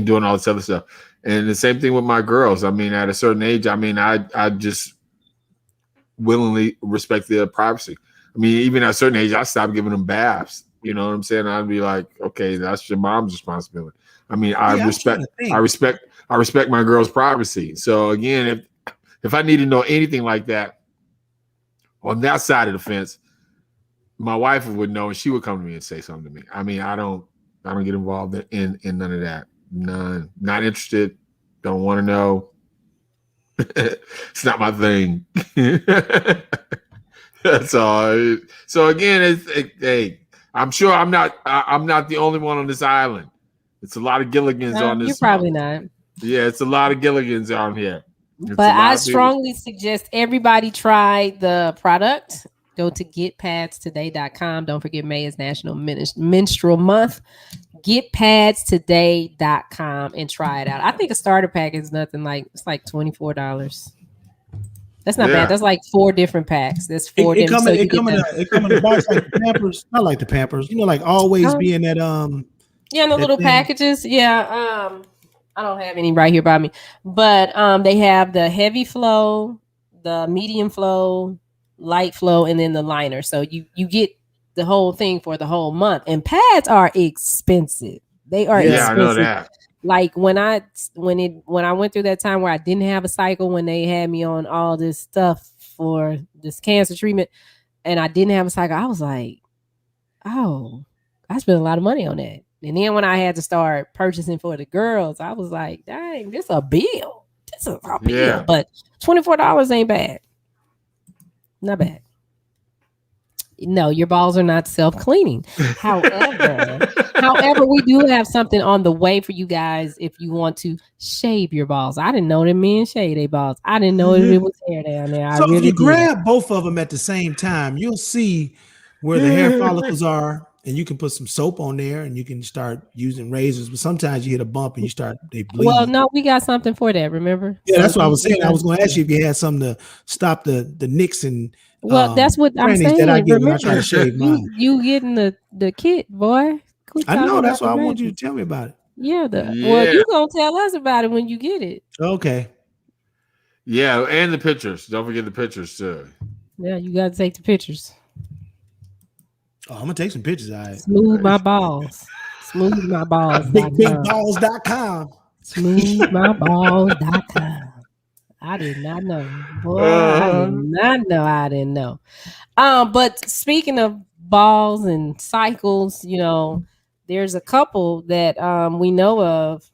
doing all this other stuff. And the same thing with my girls. I mean, at a certain age, I mean, I just willingly respect their privacy. I mean, even at a certain age, I stopped giving them baths. You know what I'm saying? I'd be like, okay, that's your mom's responsibility. I mean, I respect my girl's privacy. So again, if I need to know anything like that on that side of the fence, my wife would know, and she would come to me and say something to me. I mean, I don't get involved in none of that. None. Not interested. Don't want to know. It's not my thing. That's all. So again, hey, I'm sure I'm not the only one on this island. It's a lot of Gilligans on this. You're probably not. Yeah, it's a lot of Gilligans on here. But I strongly suggest everybody try the product. Go to getpadstoday.com. Don't forget May is National Menstrual Month. Getpadstoday.com and try it out. I think a starter pack is nothing like, it's like $24. That's not bad. That's like 4 different packs. There's 4 different. It come in a box like the Pampers. Not like the Pampers. You know, like always being that yeah, in the little packages. Yeah. I don't have any right here by me. But they have the heavy flow, the medium flow, light flow, and then the liner. So you get the whole thing for the whole month. And pads are expensive. They are expensive. I know that. Like when I went through that time where I didn't have a cycle, when they had me on all this stuff for this cancer treatment and I didn't have a cycle, I was like, oh, I spent a lot of money on that. And then when I had to start purchasing for the girls, I was like, dang, this is a bill. This is a bill. Yeah. But $24 ain't bad. Not bad. No, your balls are not self-cleaning. However, we do have something on the way for you guys if you want to shave your balls. I didn't know that men shave their balls. I didn't know it was hair down there. So if you grab both of them at the same time, you'll see where the hair follicles are, and you can put some soap on there, and you can start using razors. But sometimes you hit a bump and they bleed. Well, no, we got something for that. Remember? Yeah, that's what I was saying. I was going to ask you if you had something to stop the nicks and. Well, that's what I'm saying. That I get remember, when I try to shave mine. You getting the kit, boy. I know. That's why I want you to tell me about it. Yeah, well, Yeah. you gonna tell us about it when you get it. Okay. Yeah, and the pictures. Don't forget the pictures too. Yeah, you gotta take the pictures. Oh, I'm gonna take some pictures. All right. Smooth my balls. Smoothmyballs.com. Bigballs.com. Smoothmyballs.com. I did not know. Boy, I did not know. I didn't know. But speaking of balls and cycles, there's a couple that we know of,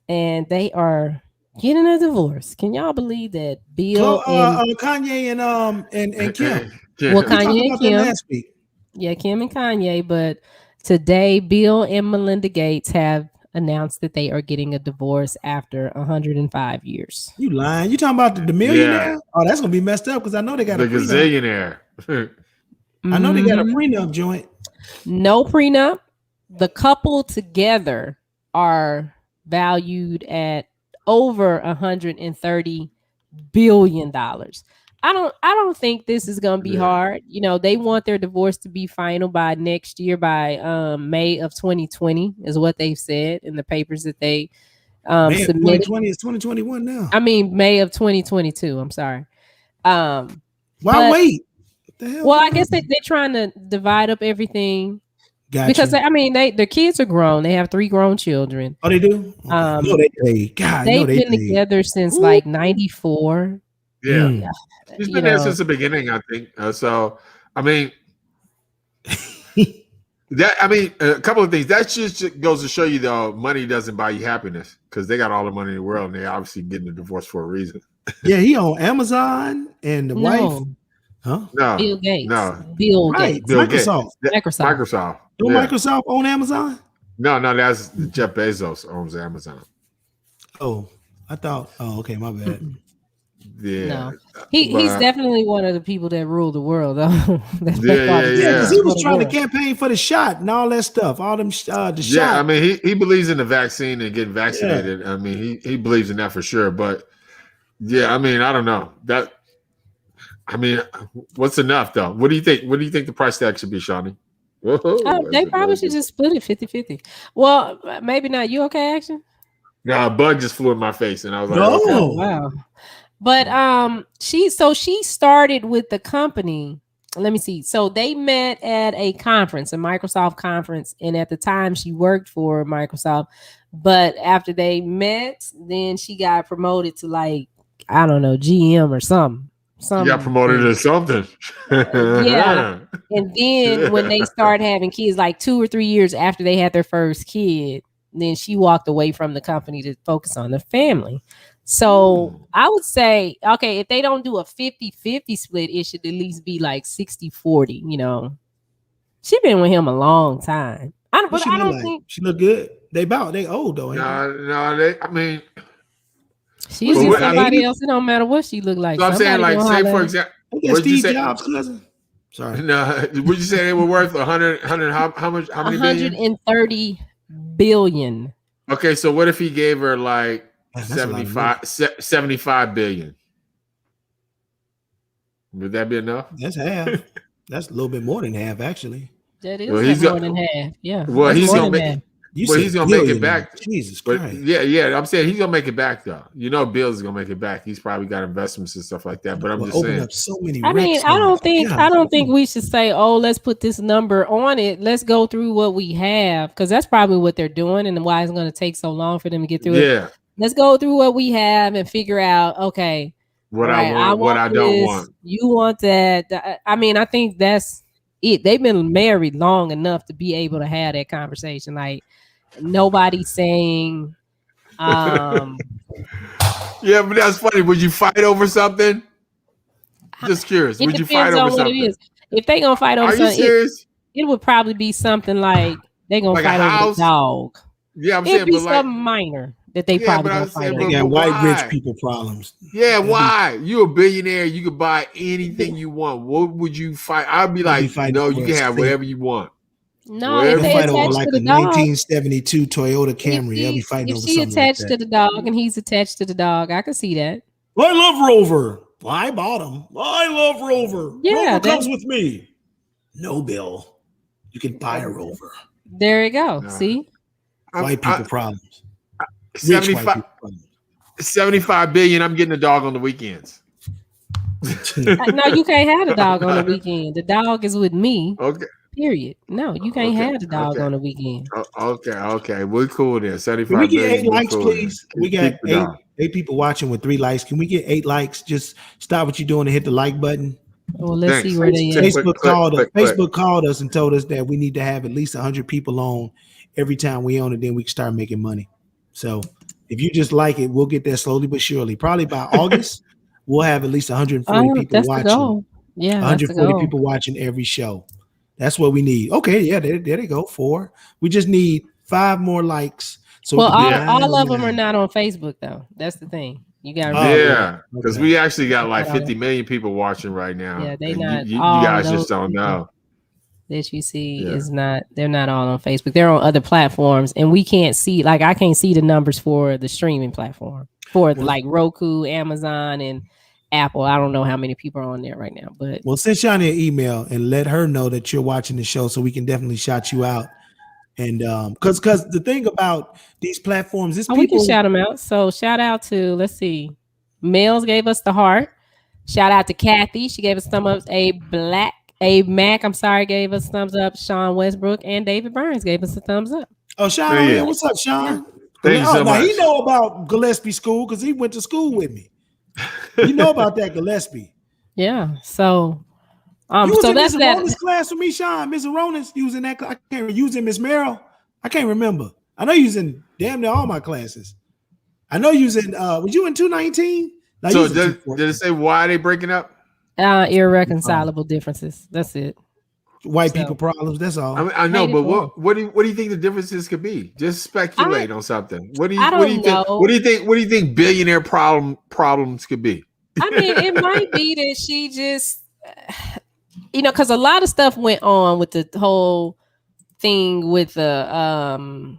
and they are getting a divorce. Can y'all believe that? Bill and Kanye and Kim. Well, We talked Kanye and about that Kim. last week. Yeah, Kim and Kanye. But today, Bill and Melinda Gates have announced that they are getting a divorce after 105 years. You lying? You talking about the millionaire? Yeah. Oh, that's gonna be messed up because I know they got the a prenup. gazillionaire. I know they got a prenup joint. No prenup. The couple together are valued at over $130 billion. I don't think this is gonna be hard. They want their divorce to be final by next year, by May of 2020, is what they've said in the papers that they May submitted. 2020 is 2021 now. I mean, May of 2022. I'm sorry. Why wait? What the hell? Well, I guess they're trying to divide up everything. Gotcha. Because their kids are grown. They have 3 grown children. Oh, they do. No, they've been together since like 94. Yeah. She's been there since the beginning, I think. So, I mean, a couple of things. That just goes to show you, though, money doesn't buy you happiness, because they got all the money in the world, and they're obviously getting a divorce for a reason. Yeah, he on Amazon, and the wife. Huh? No. Bill Gates. No. Bill Gates. Bill Microsoft. Gates. Microsoft. Don't Microsoft own Amazon? No, that's Jeff Bezos owns Amazon. Oh, I thought. Oh, okay, my bad. Yeah, no. He's definitely one of the people that rule the world, though. Yeah. Because he was trying to campaign for the shot and all that stuff, all them shot. I mean, he believes in the vaccine and getting vaccinated. Yeah. I mean, he believes in that for sure. But yeah, I mean, I don't know that. I mean, what's enough though? What do you think? What do you think the price tag should be, Shawnee? They probably should just split it 50-50. Well, maybe not. You okay, Action? No, a bug just flew in my face, and I was like, no. Okay. Oh, wow. But she started with the company. Let me see. So they met at a conference, a Microsoft conference, and at the time she worked for Microsoft. But after they met, then she got promoted to, like, I don't know, GM or something. You got promoted to something. Yeah. And then when they started having kids, like 2 or 3 years after they had their first kid, then she walked away from the company to focus on the family. So I would say, okay, if they don't do a 50-50 split, it should at least be like 60-40, She's been with him a long time. I don't think she look good. They old though. I mean, she's just somebody else. It don't matter what she look like. So I'm saying, like, say for example, Steve Jobs' cousin. Sorry. No, would you say they were worth 100? How much? How many 130 billion. Okay, so what if he gave her like 75 billion? Would that be enough? That's half. That's a little bit more than half, actually. That is more than half. Yeah. Well, he's gonna make. He's gonna make it back. Jesus Christ. Yeah. I'm saying he's gonna make it back though. Bill's gonna make it back. He's probably got investments and stuff like that. But I'm just saying. Up so many I mean, I don't think we should say, oh, let's put this number on it. Let's go through what we have, because that's probably what they're doing, and why it's gonna take so long for them to get through it. Yeah. Let's go through what we have and figure out, okay, what I want, what I don't want. You want that. I mean, I think that's it. They've been married long enough to be able to have that conversation. Like, nobody saying yeah, but that's funny. Would you fight over something? Just curious. Would you fight over something? What it is. If they gonna fight over something, it would probably be something like they're gonna fight over the dog. Yeah, I'm It'd saying, be but something minor that they probably gonna fight over. They got white rich people problems. Yeah, why? You're a billionaire. You could buy anything you want. What would you fight? I'd be like, no, you can have whatever you want. No, if they fight over attached like to the a dog, 1972 Toyota Camry, they'll be fighting over something. If she attached to the dog and he's attached to the dog, I can see that. I love Rover. Well, I bought him. I love Rover. Yeah, Rover comes with me. No, Bill. You can buy a Rover. There you go. See? White people problems. Rich 75, white people problems. 75 billion. I'm getting a dog on the weekends. No, you can't have the dog on the weekend. The dog is with me. Okay. Period. No, you can't have the dog on the weekend. Okay. We're cool there. 75 Can we get billion, 8 likes, cool please? there. We got Keep the dog. eight people watching with 3 likes. Can we get 8 likes? Just stop what you're doing and hit the like button. Well, let's Thanks. see where they at. Facebook called us and told us that we need to have at least 100 people on every time we own it. Then we can start making money. So if you just like it, we'll get there slowly but surely. Probably by August, we'll have at least 140 people watching. The goal. Yeah, 140 people watching every show. That's what we need. Okay, yeah, there they go. 4. We just need 5 more likes. So all of them are not on Facebook though. That's the thing. You got because we actually got like 50 million people watching right now. Yeah, they not. You guys just don't know. That you see is not. They're not all on Facebook. They're on other platforms, and we can't see. Like I can't see the numbers for the streaming platform for like Roku, Amazon, and Apple. I don't know how many people are on there right now, but send Shani an email and let her know that you're watching the show, so we can definitely shout you out. And because the thing about these platforms is we can shout them out. So shout out to, let's see, Mills gave us the heart. Shout out to Kathy, she gave us thumbs up. Abe Mack, gave us thumbs up. Sean Westbrook and David Burns gave us a thumbs up. Oh, Sean, what's up, Sean? Thank you so much. He know about Gillespie School because he went to school with me. You know about that Gillespie. Yeah. So so that's that Aronis class for me, Sean. Miss Aronis, you was in that. I can't remember. You was in Miss Merrill. I can't remember. I know you was in damn near all my classes. I know you was in. Was you in 219? So did it say why are they breaking up? Irreconcilable differences. That's it. White people problems. That's all. I know, but what do you think the differences could be? Just speculate on something. What do you think billionaire problems could be? I mean, it might be that she just. Because a lot of stuff went on with the whole thing with the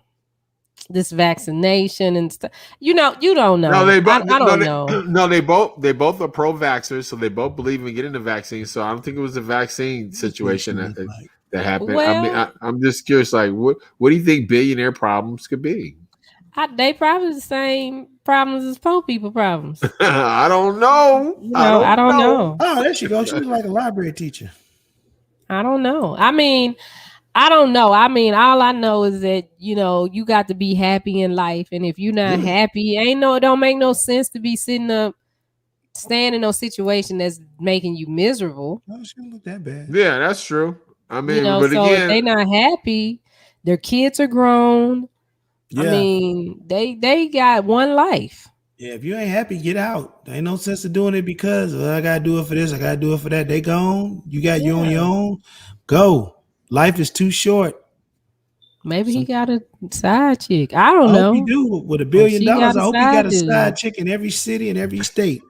this vaccination and stuff. You don't know. No, they both. I don't know. No, they both are pro-vaxxers, so they both believe in getting the vaccine. So I don't think it was a vaccine situation that happened. Well, I'm just curious. Like, what do you think billionaire problems could be? They probably the same problems as poor people problems. I don't know. I don't know. Oh, there she goes. She was like a library teacher. I don't know. I mean, I don't know. I mean, all I know is that, you got to be happy in life. And if you're not happy, it don't make no sense to be staying in no situation that's making you miserable. Oh, she don't look that bad. Yeah, that's true. I mean, but again, if they're not happy, their kids are grown. Yeah. I mean, they got one life. Yeah, if you ain't happy, get out. There ain't no sense of doing it because I gotta do it for this, I gotta do it for that. They gone. You got you on your own. Go. Life is too short. Maybe he got a side chick. I don't know. He do with $1 billion. I hope he got a side chick in every city and every state.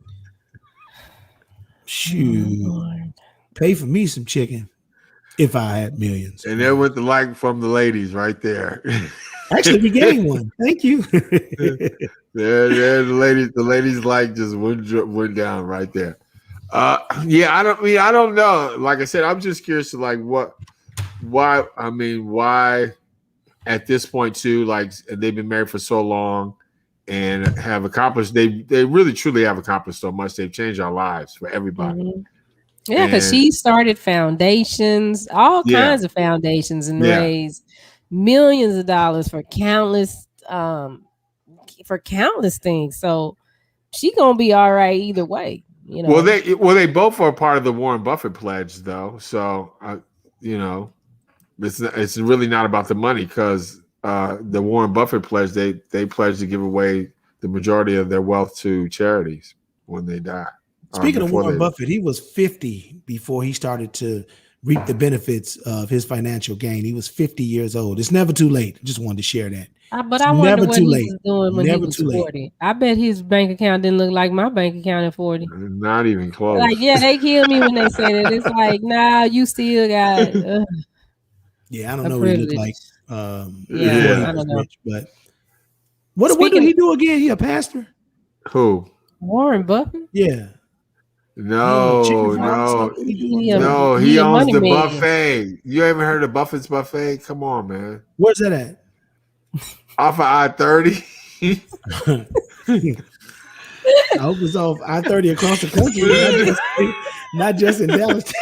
Shoot, pay for me some chicken if I had millions. And there went the like from the ladies right there. Actually, we gained one. Thank you. The ladies like just went down right there. I don't know. Like I said, I'm just curious to why at this point too, like they've been married for so long and have accomplished, they really truly have accomplished so much. They've changed our lives for everybody. Mm-hmm. Yeah, because she started foundations, all kinds of foundations, and raised millions of dollars for countless things. So she gonna be all right either way. Well, they both are part of the Warren Buffett pledge, though. So it's really not about the money because the Warren Buffett pledge they pledge to give away the majority of their wealth to charities when they die. Speaking of Warren Buffett, he was 50 before he started to reap the benefits of his financial gain. He was 50 years old. It's never too late. Just wanted to share that. But I wonder what he was doing when he was 40. I bet his bank account didn't look like my bank account at 40. Not even close. Like, they kill me when they say that. It's like, nah, you still got. Yeah, I don't know what he looked like. I don't know. Rich, but what did he do again? He a pastor? Who? Warren Buffett? Yeah. No. He owns the buffet. You haven't heard of Buffett's Buffet? Come on, man. Where's that at? Off of I-30. I hope it's off I-30 across the country, not just in Dallas,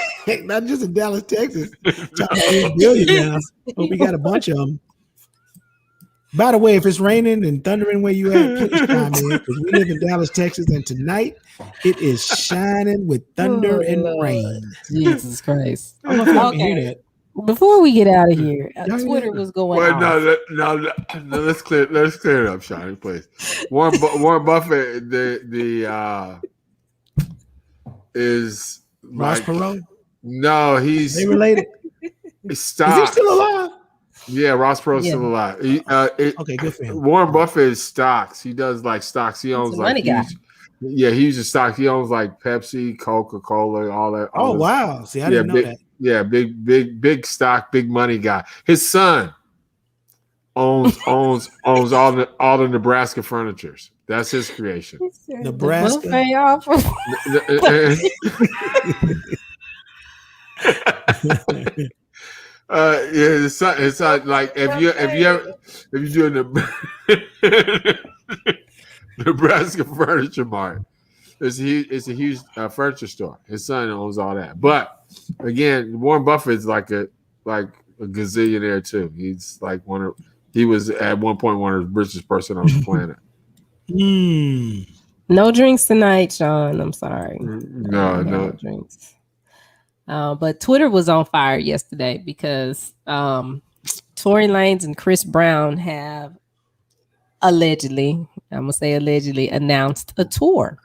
not just in Dallas, Texas. Top 8 billion now. Hope we got a bunch of them. By the way, if it's raining and thundering where you at, please chime in, because we live in Dallas, Texas, and tonight it is shining with thunder and rain. Jesus Christ! I don't know if y'all can hear that. Before we get out of here, Twitter was going on. No, let's clear it up, Shawnee, please. Warren Buffett, is Ross Perot? No, he's they related. Stocks. Is he still alive? Yeah, Ross Perot's still alive. Okay, good for him. Warren Buffett is stocks. He does like stocks. He owns like yeah, he uses stocks. He owns like Pepsi, Coca-Cola, all that. Oh wow! See, I didn't know that. Yeah, big stock, big money guy. His son owns all the Nebraska furnitures. That's his creation. Nebraska. It's not like if you do a Nebraska Furniture Mart, it's a huge furniture store. His son owns all that. But again, Warren Buffett's like a gazillionaire too. He's like he was at one point one of the richest person on the planet. No drinks tonight, Sean. I'm sorry. No drinks. But Twitter was on fire yesterday because Tory Lanez and Chris Brown have allegedly announced a tour.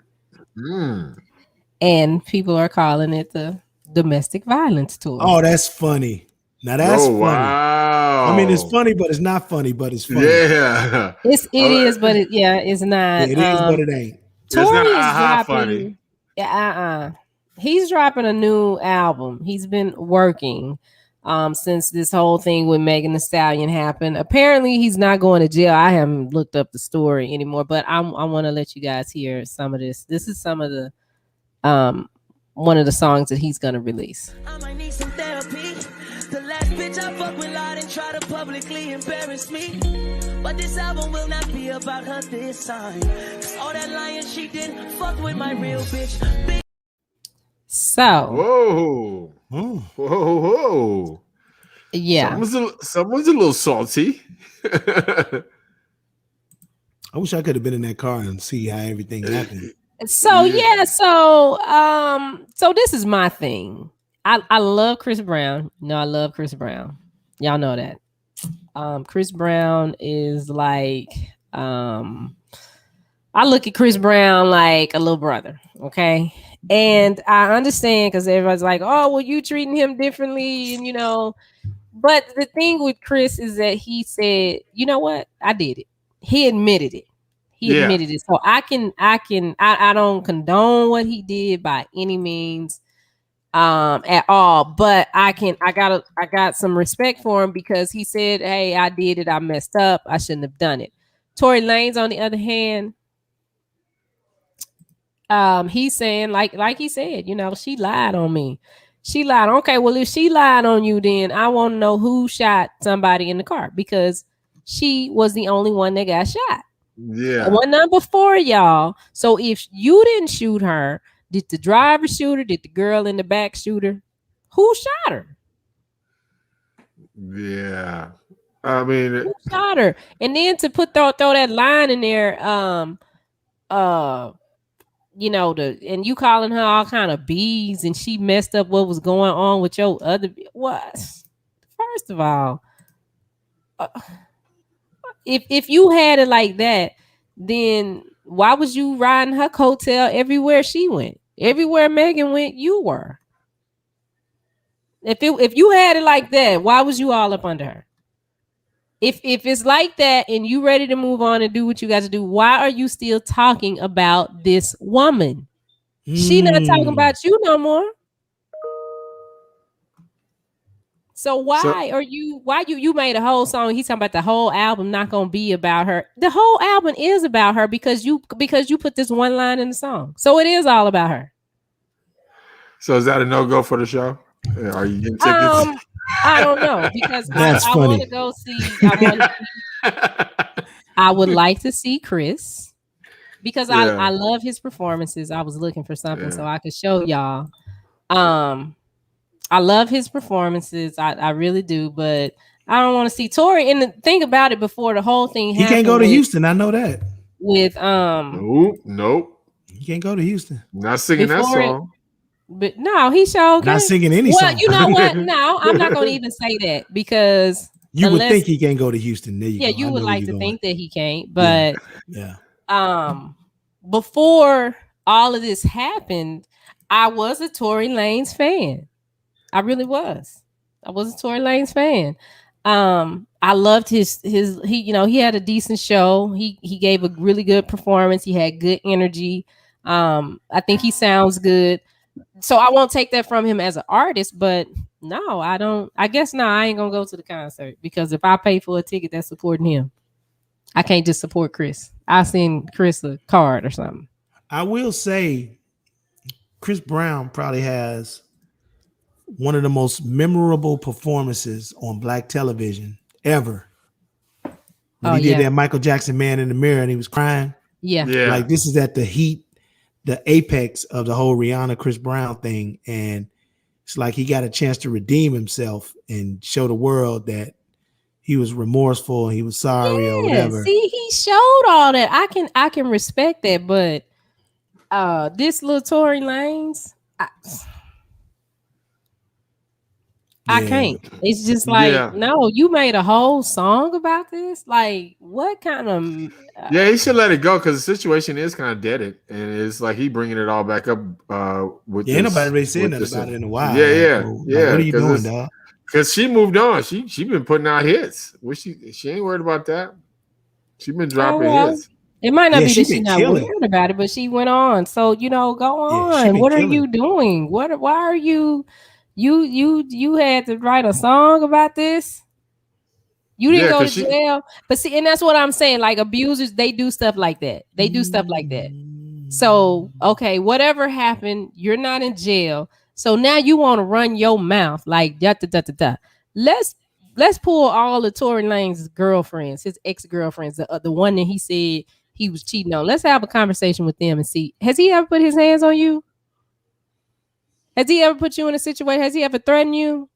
And people are calling it the domestic violence tour. Oh, that's funny. Now that's funny. Wow. I mean, it's funny, but it's not funny, but it's funny. Yeah. It is, but it's not. It is, but it ain't. Tory is dropping. Funny. He's dropping a new album. He's been working since this whole thing with Megan Thee Stallion happened. Apparently, he's not going to jail. I haven't looked up the story anymore, but I want to let you guys hear some of this. This is some of the one of the songs that he's going to release. I might need some therapy. The last bitch I fuck with lied and try to publicly embarrass me. But this album will not be about her this time. Cause all that lying she did fuck with my real bitch. So whoa. Yeah. Someone's a little salty. I wish I could have been in that car and see how everything happened. So this is my thing. I love Chris Brown. No, I love Chris Brown. Y'all know that. Chris Brown is like I look at Chris Brown like a little brother, okay? And I understand because everybody's like, oh, well, you treating him differently, and but the thing with Chris is that he said, you know what? I did it. He admitted it. He admitted it. So I don't condone what he did by any means at all. But I got some respect for him because he said, hey, I did it. I messed up. I shouldn't have done it. Tory Lanez, on the other hand, he's saying like he said, she lied on me. She lied. Okay, well, if she lied on you, then I want to know who shot somebody in the car because she was the only one that got shot. Yeah. One number 4, y'all. So if you didn't shoot her, did the driver shoot her? Did the girl in the back shoot her? Who shot her? Yeah. I mean, who shot her? And then to throw that line in there, and you calling her all kind of bees, and she messed up what was going on with your other. What? First of all, if you had it like that, then why was you riding her coattail everywhere she went? Everywhere Megan went, you were. If you had it like that, why was you all up under her? If it's like that and you ready to move on and do what you got to do, why are you still talking about this woman? She not talking about you no more. So why you made a whole song? He's talking about the whole album not gonna be about her. The whole album is about her because you put this one line in the song. So it is all about her. So is that a no-go for the show? Are you getting tickets? I don't know because That's I funny. want to go see. I would like to see Chris because I love his performances. I was looking for something so I could show y'all. I love his performances. I really do, but I don't want to see Tory. And the thing about it, before the whole thing happened, he can't go to Houston. I know that. With nope. He can't go to Houston. Not singing that song. But no, he showed not singing any song. You know what? No, I'm not going to even say that because you would think he can't go to Houston. There you go. You would like to think that he can't, but yeah. Before all of this happened, I was a Tory Lanez fan. I really was. I was a Tory Lanez fan. I loved his he had a decent show. He gave a really good performance. He had good energy. I think he sounds good. So I won't take that from him as an artist, but no, I don't. I guess I ain't gonna go to the concert because if I pay for a ticket, that's supporting him. I can't just support Chris. I'll send Chris a card or something. I will say Chris Brown probably has one of the most memorable performances on black television ever. When he did that Michael Jackson Man in the Mirror and he was crying. Yeah. Like this is at the heat, the apex of the whole Rihanna Chris Brown thing. And it's like he got a chance to redeem himself and show the world that he was remorseful and he was sorry or whatever. See, he showed all that. I can respect that, but this little Tory Lanez, I can't. It's just like, no, you made a whole song about this. Like, what kind of? He should let it go because the situation is kind of deaded, and it's like he bringing it all back up. With ain't nobody really saying nothing about it in a while. Yeah. What are you doing, dog? Because she moved on. She been putting out hits. She ain't worried about that. She been dropping hits. It might not be that she's not worried about it, but she went on. So go on. What are you doing? Why are you? You had to write a song about this. You didn't go to jail, but see, and that's what I'm saying. Like abusers, they do stuff like that. They do stuff like that. So okay, whatever happened, you're not in jail. So now you want to run your mouth like da da da da da. Let's pull all the Tory Lanez's girlfriends, his ex-girlfriends, the one that he said he was cheating on. Let's have a conversation with them and see. Has he ever put his hands on you? Has he ever put you in a situation? Has he ever threatened you?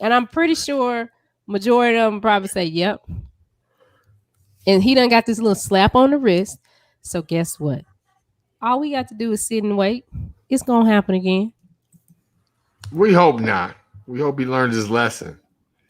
And I'm pretty sure majority of them probably say, yep. And he done got this little slap on the wrist. So guess what? All we got to do is sit and wait. It's going to happen again. We hope not. We hope he learned his lesson.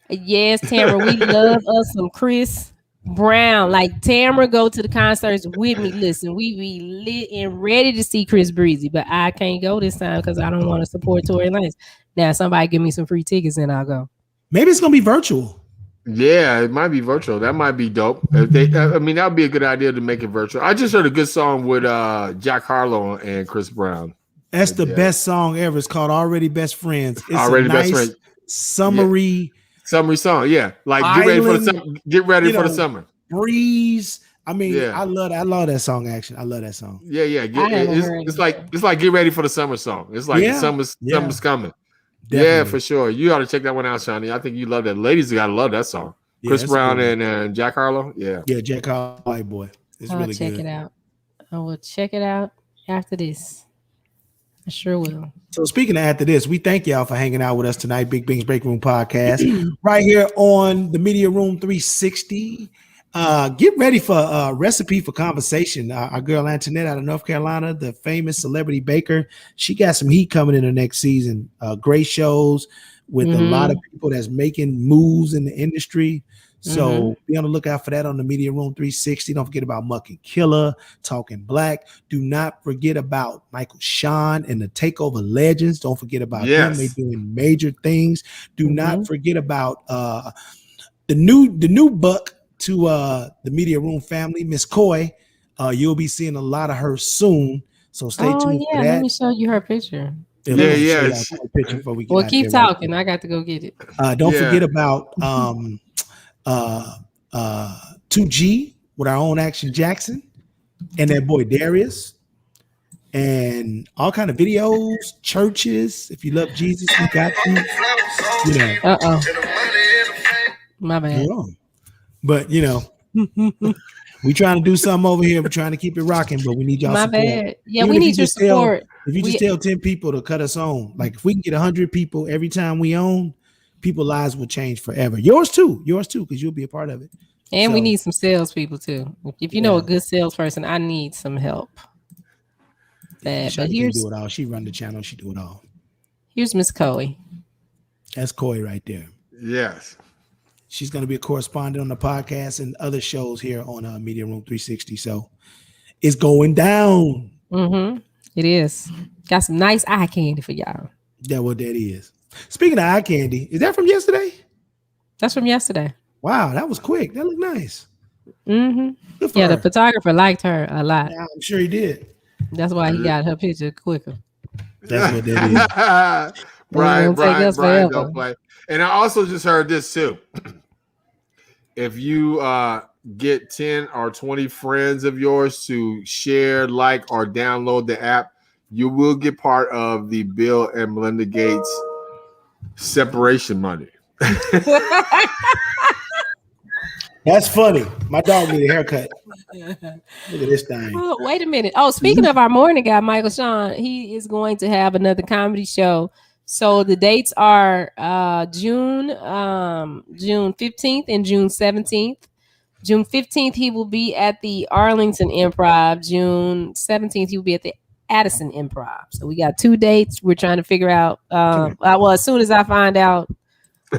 Yes, Tamara, we love us some Chris Brown. Like Tamara go to the concerts with me. Listen, we be lit and ready to see Chris Breezy, but I can't go this time because I don't want to support Tory Lanez. Now somebody give me some free tickets and I'll go. Maybe it's gonna be virtual. Yeah, it might be virtual. That might be dope. If that would be a good idea to make it virtual. I just heard a good song with Jack Harlow and Chris Brown. That's the best song ever. It's called Already Best Friends. It's Already Best Friends. Summery song. Yeah. Like get ready for the summer. Breeze. I mean, I love that song actually. I love that song. Yeah. It's like get ready for the summer song. It's like summer's coming. Definitely. Yeah, for sure. You ought to check that one out, Shawnee. I think you love that. Ladies gotta love that song. Yeah, Chris Brown and Jack Harlow. Yeah. Yeah, Jack Harlow, boy. It's really good. Check it out. I will check it out after this. I sure will. So speaking of after this, we thank y'all for hanging out with us tonight. Big Bink's Break Room Podcast right here on the Media Room 360. Get ready for a recipe for conversation. Our girl Antoinette out of North Carolina, the famous celebrity baker, she got some heat coming in the next season. Great shows with a lot of people that's making moves in the industry. So be on the lookout for that on the Media Room 360. Don't forget about Muck and Killer, Talking Black. Do not forget about Michael Sean and the Takeover Legends. Don't forget about them. They're doing major things. Do not forget about the new buck to the Media Room family, Miss Coy. You'll be seeing a lot of her soon. So stay tuned for that. Let me show you her picture. Picture before we well, keep talking. I got to go get it. Don't forget about 2G with our own Action Jackson and that boy Darius. and all kind of videos, churches. If you love Jesus, you got to, you know. My bad. But you know, we trying to do something over here. We're trying to keep it rocking, but we need y'all support. Bad. Yeah, Even we if need you your just tell- support. If you just tell 10 people to cut us on, like if we can get 100 people every time we own, people's lives will change forever. Yours too, because you'll be a part of it. And we So- need some salespeople too. If you know a good salesperson, I need some help. But Shawty can do it all. She run the channel. She do it all. Here's Miss Coy. That's Coy right there. Yes. She's going to be a correspondent on the podcast and other shows here on Media Room 360. So it's going down. Mm-hmm. It is. Got some nice eye candy for y'all. That's what that is. Speaking of eye candy, is that from yesterday? That's from yesterday. Wow, that was quick. That looked nice. Mm-hmm. Yeah, the photographer liked her a lot. Yeah, I'm sure he did. That's why he got her picture quicker. That's what that is. Brian forever. don't play. And I also just heard this too. If you get 10 or 20 friends of yours to share, like, or download the app, you will get part of the Bill and Melinda Gates separation money. That's funny. My dog need a haircut. Look at this thing. Oh, wait a minute. Oh, speaking of our morning guy, Michael Sean, he is going to have another comedy show. So the dates are June 15th and June 17th. June 15th, he will be at the Arlington Improv. June 17th, he will be at the Addison Improv. So we got 2 dates. We're trying to figure out. Well, as soon as I find out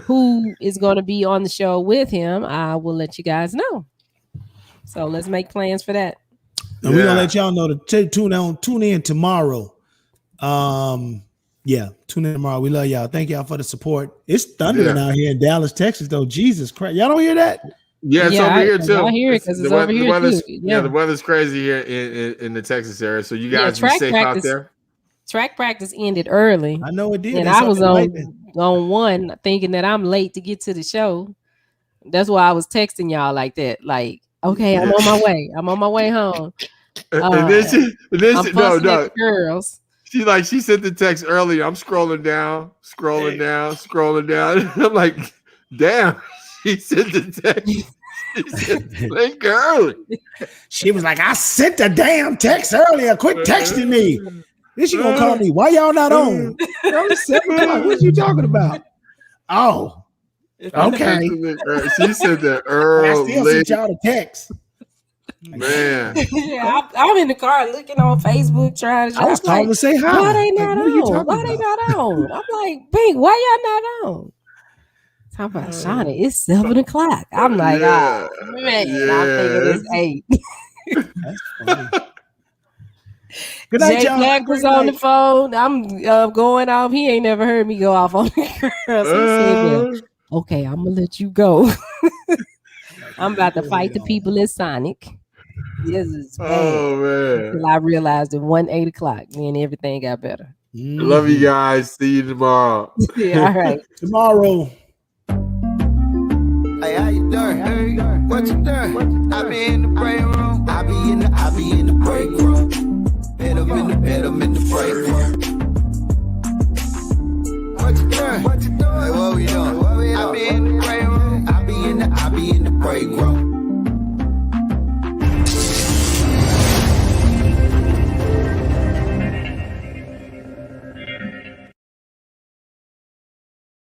who is going to be on the show with him, I will let you guys know. So let's make plans for that. And we're gonna let y'all know to tune in tomorrow. Yeah, tune in tomorrow. We love y'all. Thank y'all for the support. It's thundering out here in Dallas, Texas, though. Jesus Christ, y'all don't hear that? Yeah, it's over here too. I hear it because it's over here too. Yeah, the weather's crazy here in the Texas area. So you guys be safe out there. Track practice ended early. I know it did. And I was on one thinking that I'm late to get to the show. That's why I was texting y'all like that. Like, okay, I'm on my way. I'm on my way home. And then she no, girls. She sent the text earlier. I'm scrolling down. I'm like, damn. She sent the text. She said, "Blink early." She was like, I sent the damn text earlier. Quit texting me. Then she gonna call me. Why y'all not on? It's 7 o'clock. What you talking about? Oh, okay. She said that early. I still sent y'all the text. Man. Yeah, I'm in the car looking on Facebook trying to. I was calling to say hi. Why they not on? Why they not on? I'm like, Bink, why y'all not on? Talking about Shawnee, it's 7 o'clock. I'm like, man, I'm thinking it's 8. That's funny. Good night, Jay y'all. Black was on the phone. I'm going off. He ain't never heard me go off on the girls. He said, well, okay, I'm gonna let you go. I'm about to fight the people at Sonic. This is bad. Oh man! Until I realized it wasn't 8 o'clock. Then everything got better. Love you guys. See you tomorrow. Yeah, all right. Tomorrow. Hey, how you doing? What you doing? I be in the brain room.